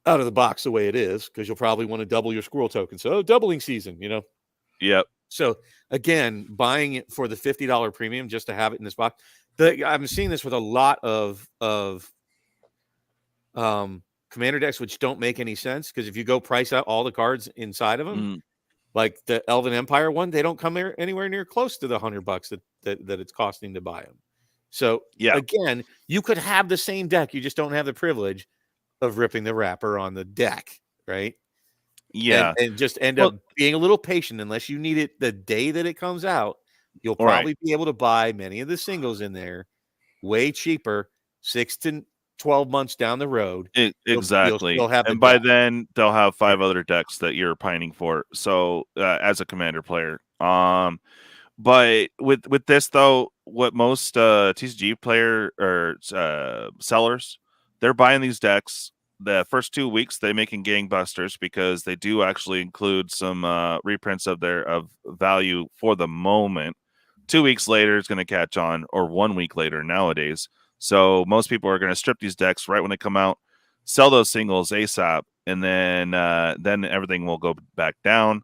out of the box the way it is because you'll probably want to double your squirrel token. So doubling season, Yep. So again, buying it for the $50 premium just to have it in this box. I'm seeing this with a lot of commander decks, which don't make any sense because if you go price out all the cards inside of them, like the Elven Empire one, they don't come anywhere near close to the $100 that it's costing to buy them. So again, you could have the same deck, you just don't have the privilege of ripping the wrapper on the deck, right? Yeah. And just end up being a little patient. Unless you need it the day that it comes out, you'll probably be able to buy many of the singles in there way cheaper 6 to 12 months down the road. Exactly. You'll have and by then they'll have 5 other decks that you're pining for. So as a commander player, but with this though, what most TCG player or sellers, they're buying these decks. The first 2 weeks they making gangbusters because they do actually include some reprints of value for the moment. 2 weeks later it's going to catch on, or 1 week later nowadays. So most people are going to strip these decks right when they come out, sell those singles ASAP, and then everything will go back down.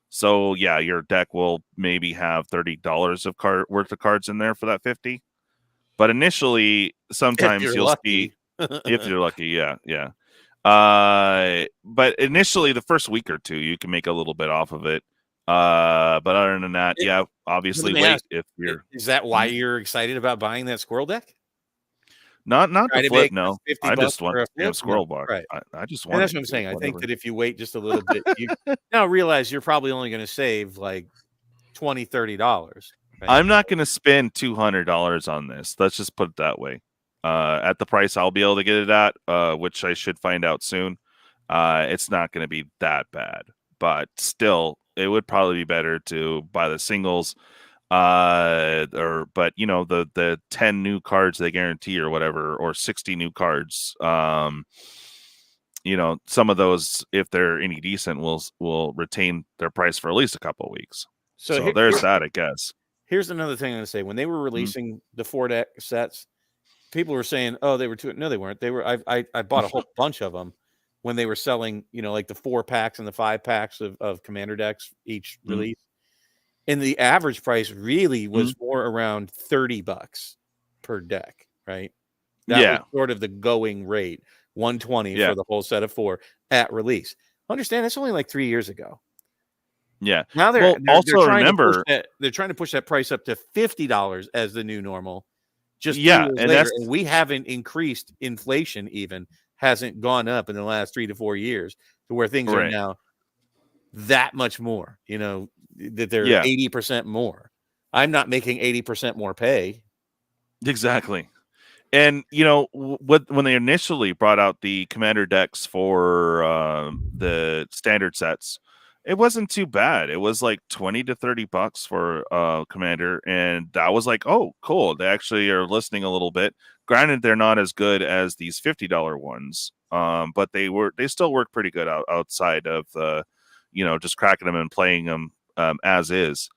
So yeah, your deck will maybe have $30 worth of cards in there for that 50. But initially, sometimes you'll see if you're lucky, yeah. But initially, the first week or two, you can make a little bit off of it. But other than that, obviously wait if you're. Is that why you're excited about buying that squirrel deck? Not the flip, no. I just want a squirrel bar. Right. I just want. And that's what I'm saying. I think that if you wait just a little bit, you now realize you're probably only going to save like $20, $30. Right? I'm not going to spend $200 on this. Let's just put it that way. At the price I'll be able to get it at, which I should find out soon, it's not going to be that bad. But still, it would probably be better to buy the singles, but the 10 new cards they guarantee or whatever, or 60 new cards. Some of those, if they're any decent, will retain their price for at least a couple of weeks. So there's that, I guess. Here's another thing I'm going to say. When they were releasing the 4 deck sets, people were saying, "Oh, they were too." No, they weren't. They were. I bought a whole bunch of them when they were selling, like the 4-packs and the 5-packs of commander decks each release. And the average price really was more around $30 per deck, right? That was sort of the going rate, $120 for the whole set of 4 at release. Understand, that's only like 3 years ago. Yeah. Now they're they're trying to push that price up to $50 as the new normal. Just 3 yeah, years and later, and we haven't increased inflation. Even hasn't gone up in the last 3 to 4 years to where things are now that much more. That they're 80% more. I'm not making 80% more pay. Exactly. And when they initially brought out the commander decks for the standard sets, it wasn't too bad. It was like $20 to $30 for commander, and that was like, oh, cool. They actually are listening a little bit. Granted, they're not as good as these $50 ones, but they still work pretty good outside of just cracking them and playing them as is.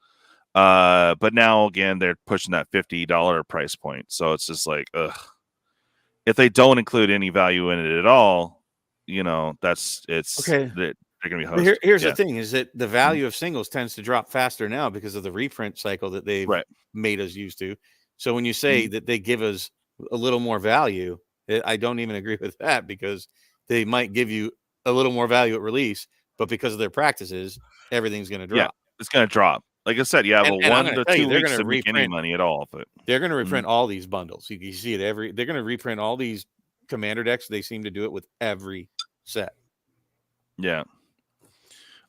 But now again, they're pushing that $50 price point. So it's just like, ugh. If they don't include any value in it at all, it's okay. They're going to be hosted. Here's the thing: is that the value of singles tends to drop faster now because of the reprint cycle that they've made us used to. So when you say that they give us a little more value, I don't even agree with that, because they might give you a little more value at release, but because of their practices, everything's going to drop. Yeah, it's going to drop. Like I said, you have a 1 to 2 weeks to make any reprint money at all. But they're going to reprint all these bundles. You see it they're going to reprint all these commander decks. They seem to do it with every set. Yeah.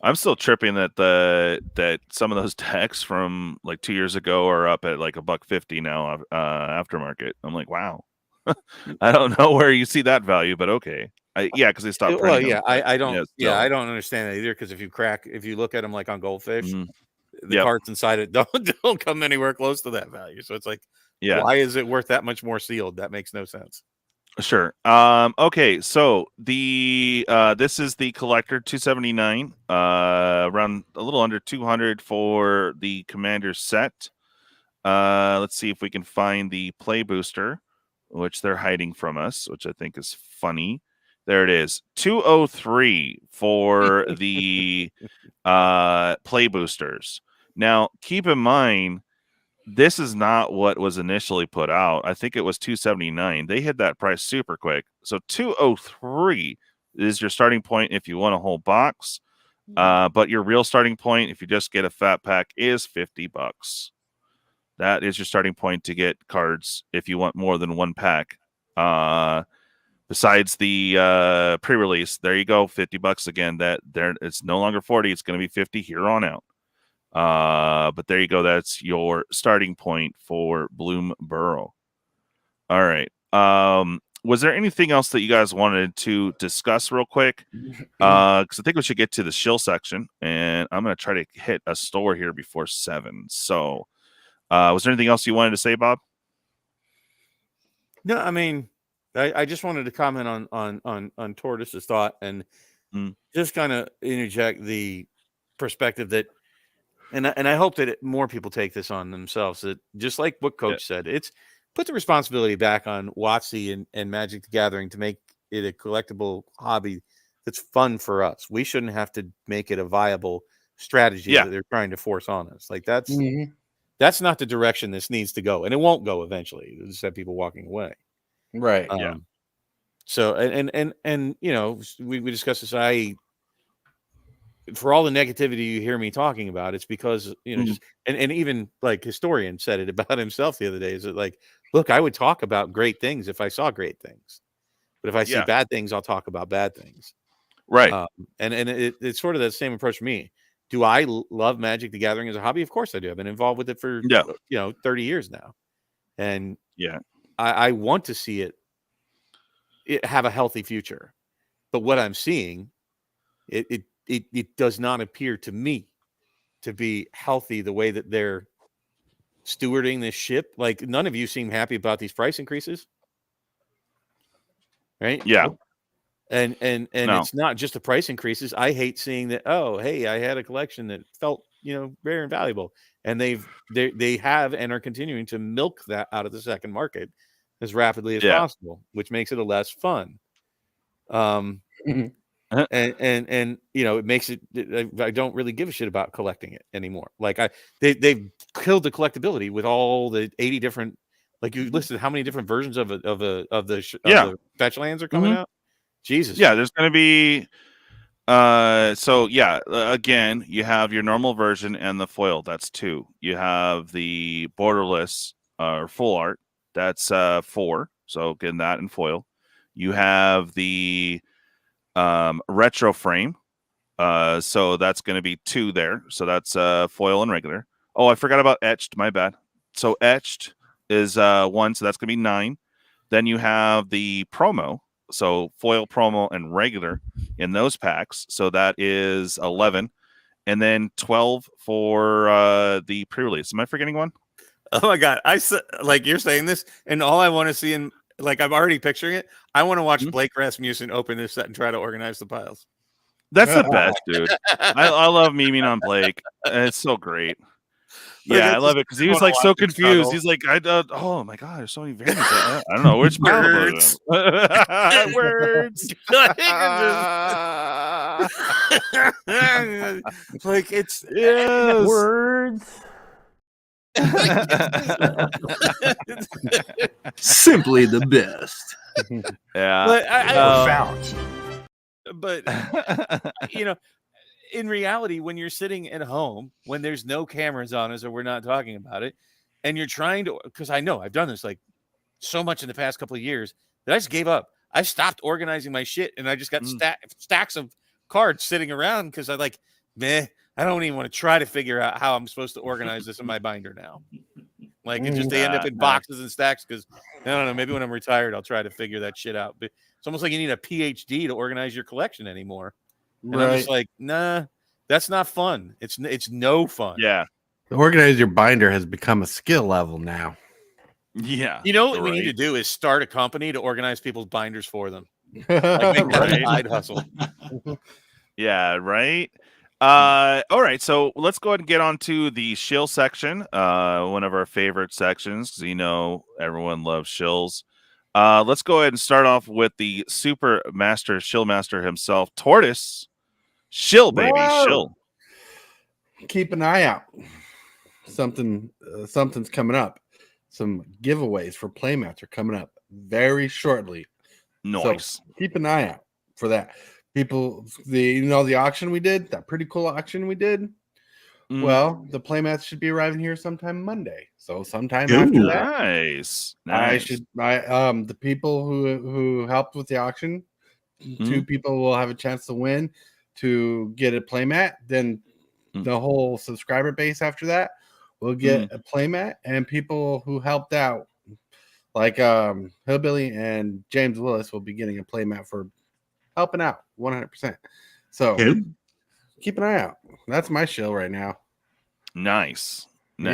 I'm still tripping that that some of those decks from like 2 years ago are up at like $150 now aftermarket. I'm like, wow. I don't know where you see that value, but okay. Because they stopped printing them. I don't. I don't understand that either. Because if you look at them like on Goldfish, the cards inside it don't come anywhere close to that value. So it's like, why is it worth that much more sealed? That makes no sense. Sure. Okay. So this is the collector 279. Around a little under 200 for the commander set. Let's see if we can find the play booster, which they're hiding from us, which I think is funny. There it is. 203 for the play boosters. Now, keep in mind, this is not what was initially put out. I think it was 279. They hit that price super quick. So 203 is your starting point if you want a whole box. But your real starting point, if you just get a fat pack, is $50. That is your starting point to get cards if you want more than one pack. Besides the pre-release, there you go, $50 again. It's no longer 40. It's going to be 50 here on out. But there you go. That's your starting point for Bloomborough. All right. Was there anything else that you guys wanted to discuss real quick? Because I think we should get to the shill section, and I'm going to try to hit a store here before 7. So, was there anything else you wanted to say, Bob? No, I mean, I just wanted to comment on Tortoise's thought and just kind of interject the perspective that, and I hope that more people take this on themselves. That just like what Coach said, it's put the responsibility back on WOTC and Magic the Gathering to make it a collectible hobby that's fun for us. We shouldn't have to make it a viable strategy that they're trying to force on us. Like that's not the direction this needs to go, and it won't go eventually. It'll just have people walking away. Right. So and we discussed this. For all the negativity you hear me talking about, it's because just and even like Historian said it about himself the other day. Is that like, look, I would talk about great things if I saw great things, but if I see bad things, I'll talk about bad things. Right. And it's sort of the same approach for me. Do I love Magic the Gathering as a hobby? Of course I do. I've been involved with it for 30 years now, and I want to see it have a healthy future. But what I'm seeing, it does not appear to me to be healthy the way that they're stewarding this ship. Like, none of you seem happy about these price increases, right? Yeah. And it's not just the price increases. I hate seeing that. Oh, hey, I had a collection that felt rare and valuable, and they have and are continuing to milk that out of the second market as rapidly as possible, which makes it a less fun. and you know, it makes it. I don't really give a shit about collecting it anymore. Like they've killed the collectability with all the 80 different. Like you listed how many different versions of the fetch lands are coming out. Jesus. Yeah, there's going to be. So yeah, again, you have your normal version and the foil. That's 2. You have the borderless or full art. That's 4. So getting that in foil. You have the retro frame. So that's going to be 2 there. So that's foil and regular. Oh, I forgot about etched. My bad. So etched is 1. So that's going to be 9. Then you have the promo. So foil, promo, and regular in those packs. So that is 11. And then 12 for the pre-release. Am I forgetting one? Oh my God. Like you're saying this, and all I want to see like I'm already picturing it. I want to watch Blake Rasmussen open this set and try to organize the piles. That's the best, dude. I love memeing on Blake. It's so great. Yeah, I love it because he was like so confused. He's like, oh my God, there's so many variants. I don't know which words. Words. Like it's words. Simply the best. Yeah. But Profound. But you know, in reality, when you're sitting at home, when there's no cameras on us or we're not talking about it, and you're trying to, because I know I've done this like so much in the past couple of years that I just gave up. I stopped organizing my shit, and I just got stacks of cards sitting around because I like, I don't even want to try to figure out how I'm supposed to organize this in my binder now. Like it just they end up in boxes and stacks because I don't know. Maybe when I'm retired, I'll try to figure that shit out. But it's almost like you need a PhD to organize your collection anymore. And I'm just like, nah, that's not fun. It's no fun. Yeah. The organize your binder has become a skill level now. Yeah. You know what we need to do is start a company to organize people's binders for them. Like make that a side hustle. Yeah, right. All right, so let's go ahead and get on to the shill section. One of our favorite sections, because you know everyone loves shills. Let's go ahead and start off with the super master shill master himself, Tortoise. Shill, baby, shill. Keep an eye out. Something's coming up. Some giveaways for playmats are coming up very shortly. Nice. So keep an eye out for that. People, the auction we did, that pretty cool auction we did. Well, the playmats should be arriving here sometime Monday. So sometime after that. Nice. The people who helped with the auction, 2 people will have a chance to win to get a playmat. Then the whole subscriber base after that will get a playmat, and people who helped out, like Hillbilly and James Willis, will be getting a playmat for helping out 100%. So keep an eye out. That's my shill right now. Nice. All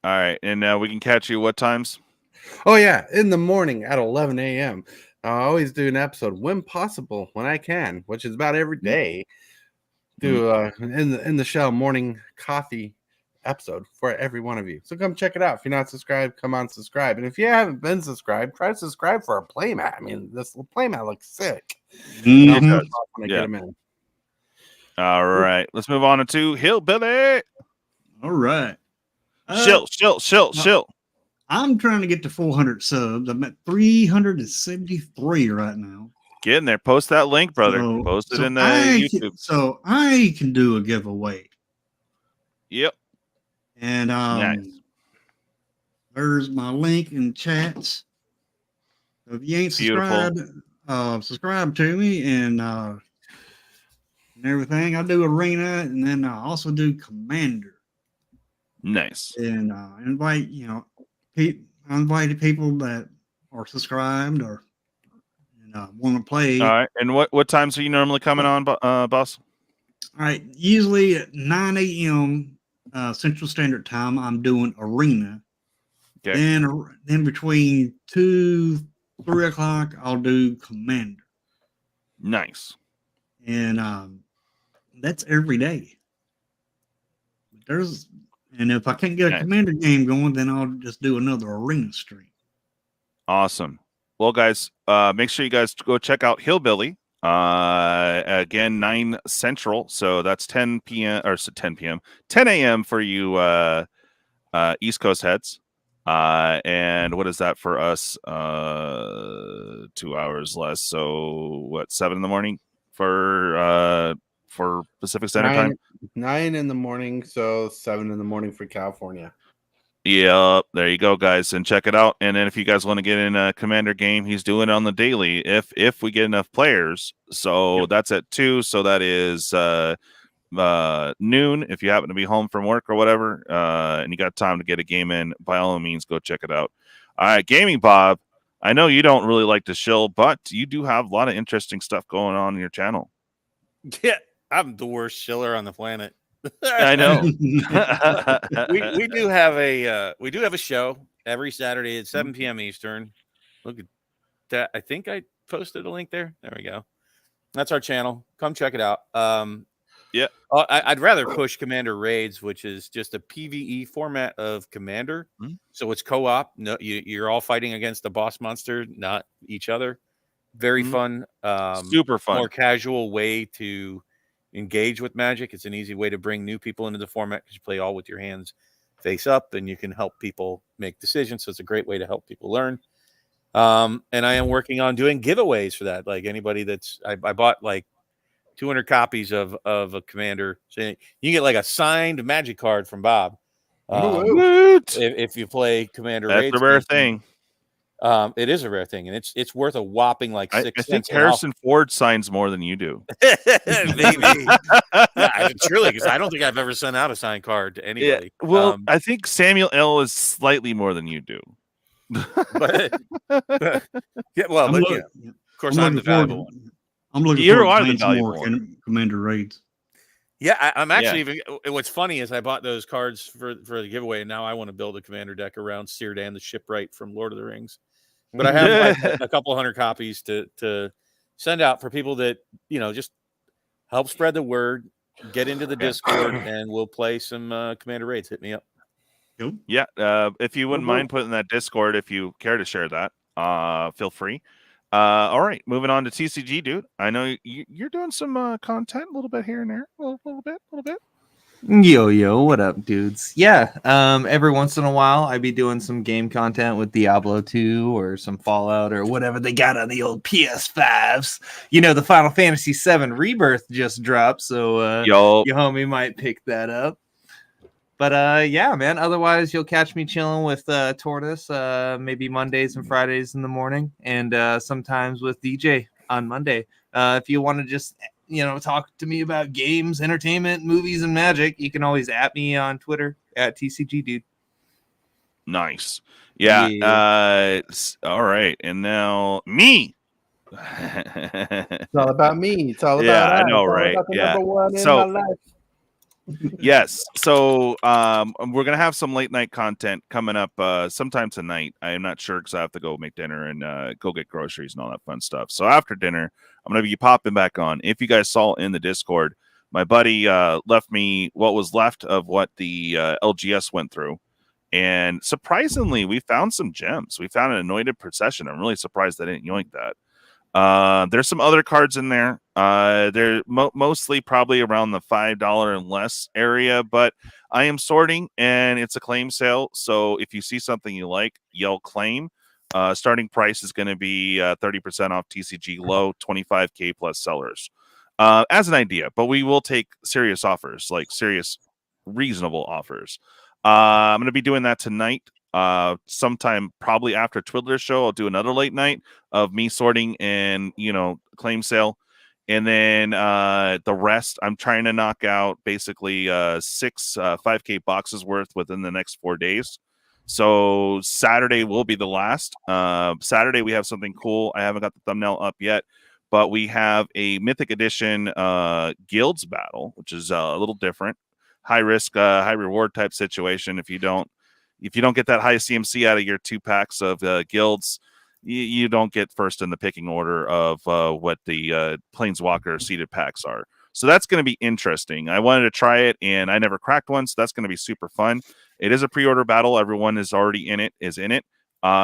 right, and we can catch you what times? Oh yeah, in the morning at 11 a.m. I always do an episode when possible, when I can, which is about every day. Do in the shell morning coffee episode for every one of you. So come check it out. If you're not subscribed, come on, subscribe. And if you haven't been subscribed, try to subscribe for a playmat. I mean, this playmat looks sick. When I get them in. All right, let's move on to Hillbilly. All right. Shill. I'm trying to get to 400 subs. I'm at 373 right now. Get in there. Post that link, brother. Post it in the YouTube. So I can do a giveaway. Yep. And nice. There's my link in chats. So if you ain't subscribed, subscribe to me and everything. I do Arena, and then I also do Commander. Nice. And invite, I invited people that are subscribed or want to play. All right. And what times are you normally coming on, boss? All right. Usually at 9 a.m. Central Standard Time, I'm doing Arena. Okay. Then between 2-3 o'clock, I'll do Commander. Nice. And that's every day. And if I can't get a Commander game going, then I'll just do another Arena stream. Awesome. Well, guys, make sure you guys go check out Hillbilly Again, 9 Central, so that's 10 p.m. or 10 p.m. 10 a.m. for you East Coast heads. And what is that for us? 2 hours less. So what, 7 in the morning for Pacific Standard Time? 9 in the morning, so 7 in the morning for California. Yeah, there you go, guys, and check it out. And then if you guys want to get in a Commander game, he's doing it on the daily if we get enough players. So that's at 2. So that is noon. If you happen to be home from work or whatever, and you got time to get a game in, by all means, go check it out. All right, Gaming Bob. I know you don't really like to shill, but you do have a lot of interesting stuff going on your channel. Yeah, I'm the worst shiller on the planet. I know. we do have a show every Saturday at 7 p.m. Eastern. Look at that. I think I posted a link there. There we go. That's our channel. Come check it out. Yeah. I'd rather push Commander Raids, which is just a PvE format of Commander. So it's co-op. No, you're all fighting against the boss monster, not each other. Very fun. Super fun. More casual way to engage with Magic. It's an easy way to bring new people into the format because you play all with your hands face up, and you can help people make decisions. So it's a great way to help people learn. And I am working on doing giveaways for that. Like anybody I bought like 200 copies of a Commander. So you can get like a signed Magic card from Bob. If you play Commander That's Raids, a rare thing. It is a rare thing, and it's worth a whopping like 6 I cents. think Harrison Ford signs more than you do. Maybe. Yeah, truly, because I don't think I've ever sent out a signed card to anybody. Yeah, well, I think Samuel L. is slightly more than you do. But yeah, well, but yeah, of course, I'm the valuable one. I'm looking forward to playing more Commander Raids. Yeah, I'm actually even. What's funny is I bought those cards for the giveaway, and now I want to build a Commander deck around Círdan the Shipwright from Lord of the Rings. But I have like a couple hundred copies to send out for people that just help spread the word, get into the Discord, and we'll play some Commander Raids. Hit me up. Yeah, if you wouldn't mind putting that Discord, if you care to share that, feel free. All right, moving on to TCG, dude. I know you're doing some content a little bit here and there, a little bit. Yo, what up, dudes? Yeah, every once in a while, I be doing some game content with Diablo 2 or some Fallout or whatever they got on the old PS5s. The Final Fantasy VII Rebirth just dropped, so your homie might pick that up. But yeah, man, otherwise you'll catch me chilling with Tortoise maybe Mondays and Fridays in the morning, and sometimes with DJ on Monday. If you want to just talk to me about games, entertainment, movies, and Magic, you can always at me on Twitter at TCGDude. Nice. Yeah. All right. And now me. It's all about me. It's all about I know, right? Number one in my life. Yes. So we're gonna have some late night content coming up sometime tonight. I am not sure because I have to go make dinner and go get groceries and all that fun stuff. So after dinner, I'm gonna be popping back on. If you guys saw in the Discord, my buddy left me what was left of what the LGS went through. And surprisingly, we found some gems. We found an Anointed Procession. I'm really surprised I didn't yoink that. There's some other cards in there. They're mostly probably around the $5 and less area, but I am sorting and it's a claim sale. So if you see something you like, yell claim. Starting price is going to be 30% off TCG low, 25K plus sellers. As an idea, but we will take serious offers, like serious, reasonable offers. I'm going to be doing that tonight. Sometime probably after Twiddler's show, I'll do another late night of me sorting and claim sale, and then the rest I'm trying to knock out basically 6 5K boxes worth within the next 4 days. So Saturday will be the last. Saturday we have something cool. I haven't got the thumbnail up yet, but we have a Mythic Edition Guilds battle, which is a little different, high risk, high reward type situation. If you don't get that high CMC out of your 2 packs of guilds, you don't get first in the picking order of what the Planeswalker seeded packs are. So that's going to be interesting. I wanted to try it, and I never cracked one, so that's going to be super fun. It is a pre-order battle. Everyone is already in it.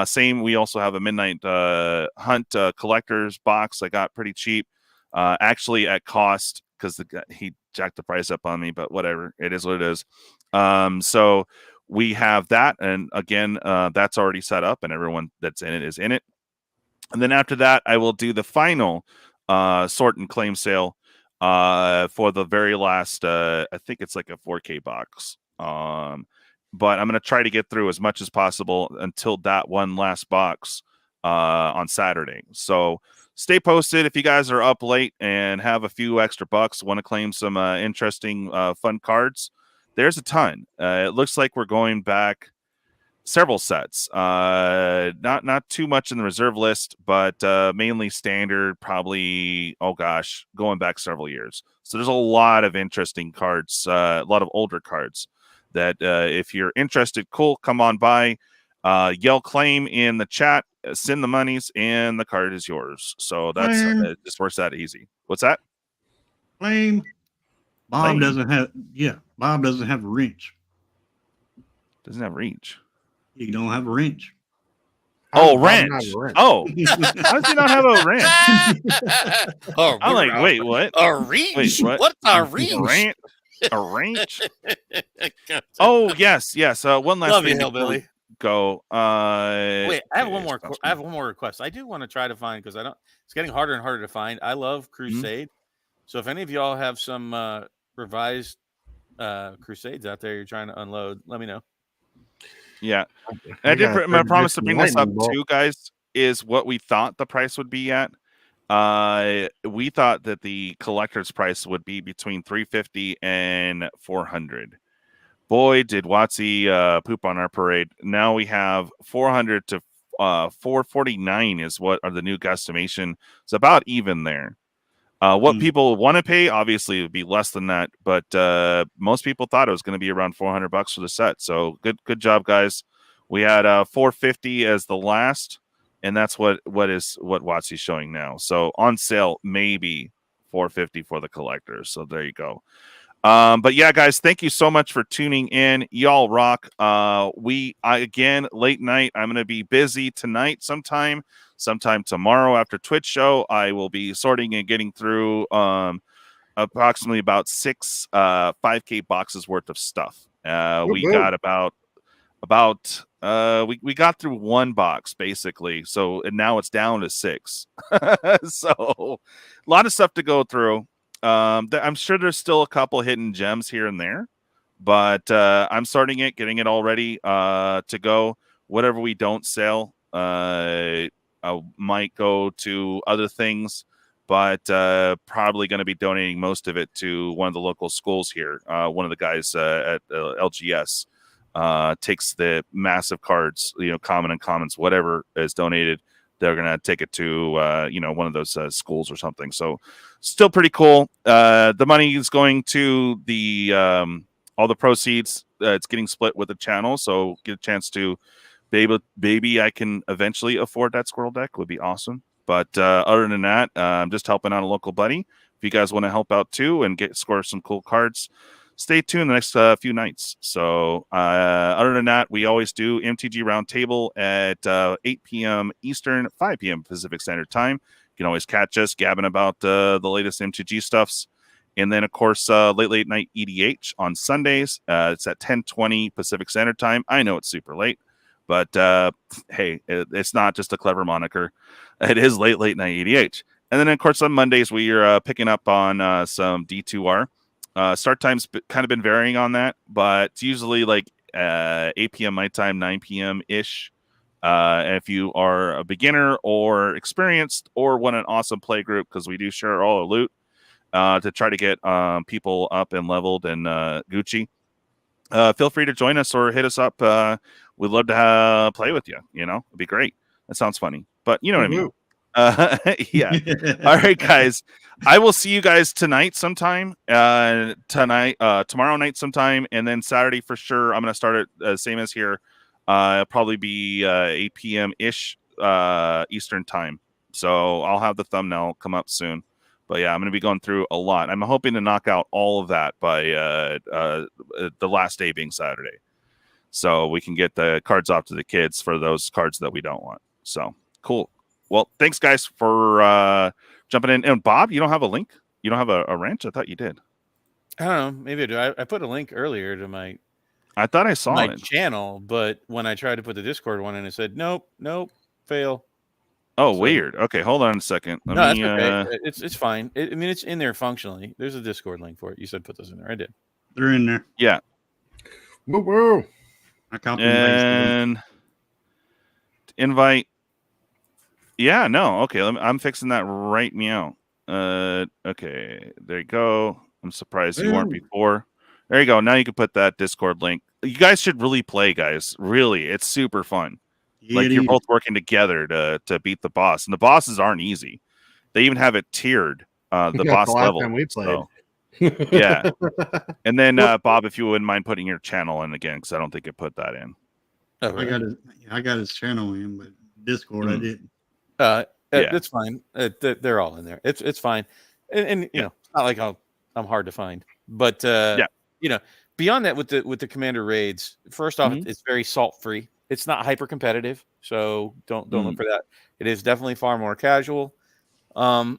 Same, we also have a Midnight Hunt collector's box I got pretty cheap. actually at cost because he jacked the price up on me, but whatever, it is what it is. So we have that, and again, that's already set up, and everyone that's in it is in it. And then after that, I will do the final sort and claim sale for the very last. I think it's like a 4K box. But I'm going to try to get through as much as possible until that one last box on Saturday. So stay posted if you guys are up late and have a few extra bucks, want to claim some interesting, fun cards. There's a ton. It looks like we're going back several sets. Not too much in the reserve list, but mainly standard, probably, going back several years. So there's a lot of interesting cards, a lot of older cards that if you're interested, cool, come on by, yell claim in the chat, send the monies, and the card is yours. So that's it just works that easy. What's that? Claim. Bob doesn't have a wrench. Doesn't have reach. You don't have a wrench. Wrench. Oh, how does he not have a wrench? I'm like, wait, what? A reach? Wait, what? What's a reach? A wrench? Oh, yes. One last Love thing you, Hillbilly. Go. Wait, I have one more. I have one more request. I do want to try to find, because it's getting harder and harder to find. I love Crusade. So if any of y'all have some revised Crusades out there you're trying to unload, let me know. Yeah, and I did promise to bring this up too, guys. Is what we thought the price would be at. We thought that the collector's price would be between $350 and $400. Boy, did WOTC poop on our parade. Now we have $400 to $449 is what are the new guesstimation. It's about even there. What people want to pay, obviously, would be less than that, but most people thought it was going to be around $400 for the set. So good job, guys. We had $450 as the last, and that's what WOTC is showing now. So on sale, maybe $450 for the collectors. So there you go. But yeah, guys, thank you so much for tuning in. Y'all rock. Again, late night. I'm going to be busy tonight sometime tomorrow after Twitch show. I will be sorting and getting through approximately about 6 5K boxes worth of stuff. We got we got through one box basically. So and now it's down to 6. So a lot of stuff to go through. I'm sure there's still a couple hidden gems here and there, but I'm starting it, getting it all ready to go. Whatever we don't sell, I might go to other things, but probably going to be donating most of it to one of the local schools here. One of the guys at LGS takes the massive cards, common and commons, whatever is donated. They're going to take it to, one of those schools or something. So still pretty cool. The money is going to the all the proceeds. It's getting split with the channel. So get a chance to baby, I can eventually afford that squirrel deck. Would be awesome. But other than that, I'm just helping out a local buddy. If you guys want to help out too and score some cool cards, stay tuned the next few nights. So other than that, we always do MTG Roundtable at 8 p.m. Eastern, 5 p.m. Pacific Standard Time. You can always catch us gabbing about the latest MTG stuffs. And then, of course, late night EDH on Sundays. It's at 10:20 Pacific Standard Time. I know it's super late, but hey, it's not just a clever moniker. It is late night EDH. And then, of course, on Mondays, we are picking up on some D2R. Start time's kind of been varying on that, but it's usually like 8 p.m. my time, 9 p.m. ish. If you are a beginner or experienced or want an awesome play group, because we do share all the loot to try to get people up and leveled and Gucci, feel free to join us or hit us up. We'd love to play with you. It'd be great. That sounds funny, but you know what I mean. Yeah. All right, guys. I will see you guys tonight sometime. Tomorrow night sometime, and then Saturday for sure. I'm gonna start it same as here. It'll probably be 8 p.m. ish Eastern time. So I'll have the thumbnail come up soon. But yeah, I'm gonna be going through a lot. I'm hoping to knock out all of that by the last day being Saturday, so we can get the cards off to the kids for those cards that we don't want. So cool. Well, thanks guys for jumping in. And Bob, you don't have a link? You don't have a wrench? I thought you did. I don't know. Maybe I do. I put a link earlier to my. I thought I saw my it. channel, but when I tried to put the Discord one in, it said nope, fail. Oh, so, weird. Okay, hold on a second. That's okay. It's fine. I mean, it's in there functionally. There's a Discord link for it. You said put those in there. I did. They're in there. Yeah. Whoa. I copied and invite. Yeah, no. Okay, I'm fixing that right meow. Okay, there you go. I'm surprised you weren't before. There you go. Now you can put that Discord link. You guys should really play, guys. Really, it's super fun. Like you're both working together to beat the boss, and the bosses aren't easy. They even have it tiered. The boss level. Time we played. So, yeah. And then Bob, if you wouldn't mind putting your channel in again, because I don't think it put that in. Oh, really? I got his channel in, but Discord I didn't. That's fine. They're all in there. It's fine. And you know, it's not like I'm hard to find. But you know, beyond that, with the commander raids, first off, it's very salt free. It's not hyper competitive, so don't look for that. It is definitely far more casual, but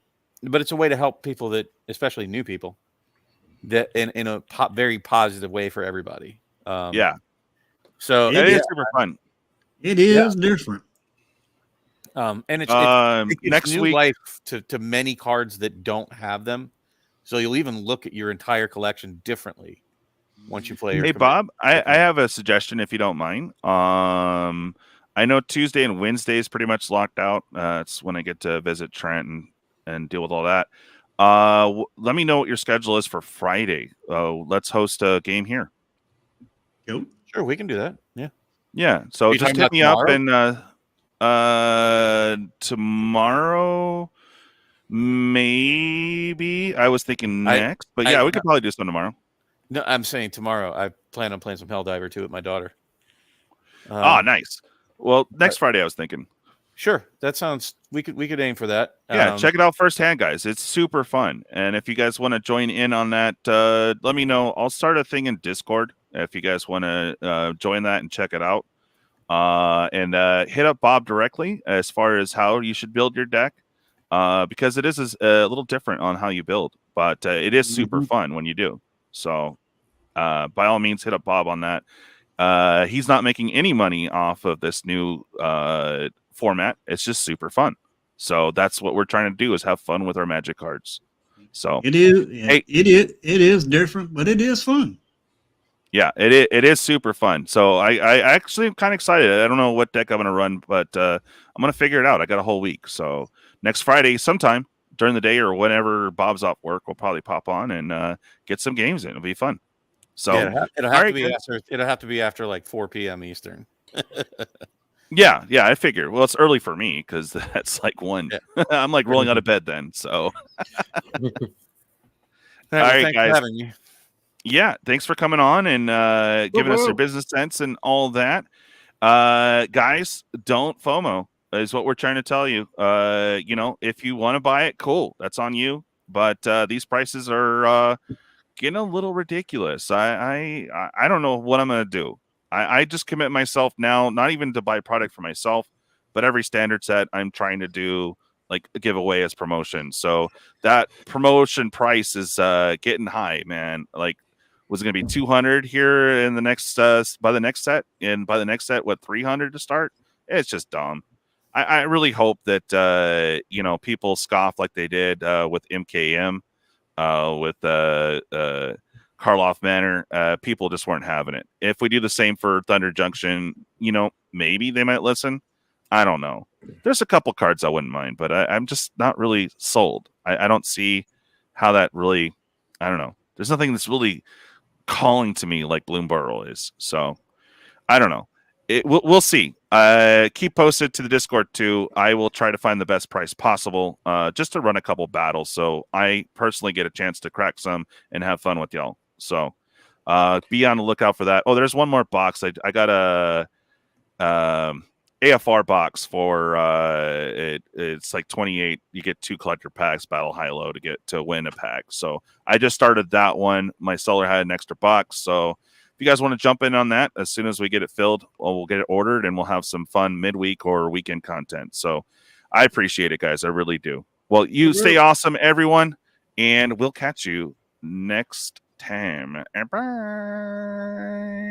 it's a way to help people that, especially new people, that in a very positive way for everybody. So it is super fun. It is different. And it's next new week life to many cards that don't have them. So you'll even look at your entire collection differently once you play. Hey, Bob, I have a suggestion if you don't mind. I know Tuesday and Wednesday is pretty much locked out. It's when I get to visit Trent and deal with all that. Let me know what your schedule is for Friday. Let's host a game here. Yep. Sure, we can do that. Yeah. Yeah. So just hit me up and tomorrow. Maybe I was thinking next, but yeah, we could probably do some tomorrow. No, I'm saying tomorrow. I plan on playing some Helldiver too with my daughter. Nice. Well, next Friday I was thinking. Sure, that sounds. We could aim for that. Yeah, check it out firsthand, guys. It's super fun, and if you guys want to join in on that, let me know. I'll start a thing in Discord if you guys want to join that and check it out. And hit up Bob directly as far as how you should build your deck. Because it is a little different on how you build, but it is super fun when you do. So, by all means, hit up Bob on that. He's not making any money off of this new format. It's just super fun. So that's what we're trying to do, is have fun with our Magic cards. So it is. It is different, but it is fun. Yeah, it is super fun. So I actually am kind of excited. I don't know what deck I'm going to run, but I'm going to figure it out. I got a whole week. So next Friday, sometime during the day or whenever Bob's off work, we'll probably pop on and get some games in. It'll be fun. So it'll have to be after like 4 p.m. Eastern. yeah, I figure. Well, it's early for me because that's like 1. Yeah. I'm like rolling out of bed then. So all right, guys. For having me. Yeah, thanks for coming on and giving us your business sense and all that. Guys, don't FOMO is what we're trying to tell you. You know, if you want to buy it, cool. That's on you. But these prices are getting a little ridiculous. I don't know what I'm going to do. I just commit myself now, not even to buy product for myself, but every standard set I'm trying to do like a giveaway as promotion. So that promotion price is getting high, man. Like, was it going to be 200 here in the next by the next set? And by the next set, what, 300 to start? It's just dumb. I really hope that you know, people scoff like they did with MKM, with Karloff Manor. People just weren't having it. If we do the same for Thunder Junction, you know, maybe they might listen. I don't know. There's a couple cards I wouldn't mind, but I'm just not really sold. I don't see how that really. I don't know. There's nothing that's really calling to me like Bloomburrow is. So I don't know. We'll see. Keep posted to the Discord too. I will try to find the best price possible just to run a couple battles, so I personally get a chance to crack some and have fun with y'all. So be on the lookout for that. Oh, there's one more box. I got a AFR box for it's like 28. You get 2 collector packs, battle high low to win a pack. So I just started that one. My seller had an extra box, so if you guys want to jump in on that, as soon as we get it filled, we'll get it ordered and we'll have some fun midweek or weekend content. So I appreciate it, guys. I really do. Well, you stay awesome, everyone, and we'll catch you next time. Bye.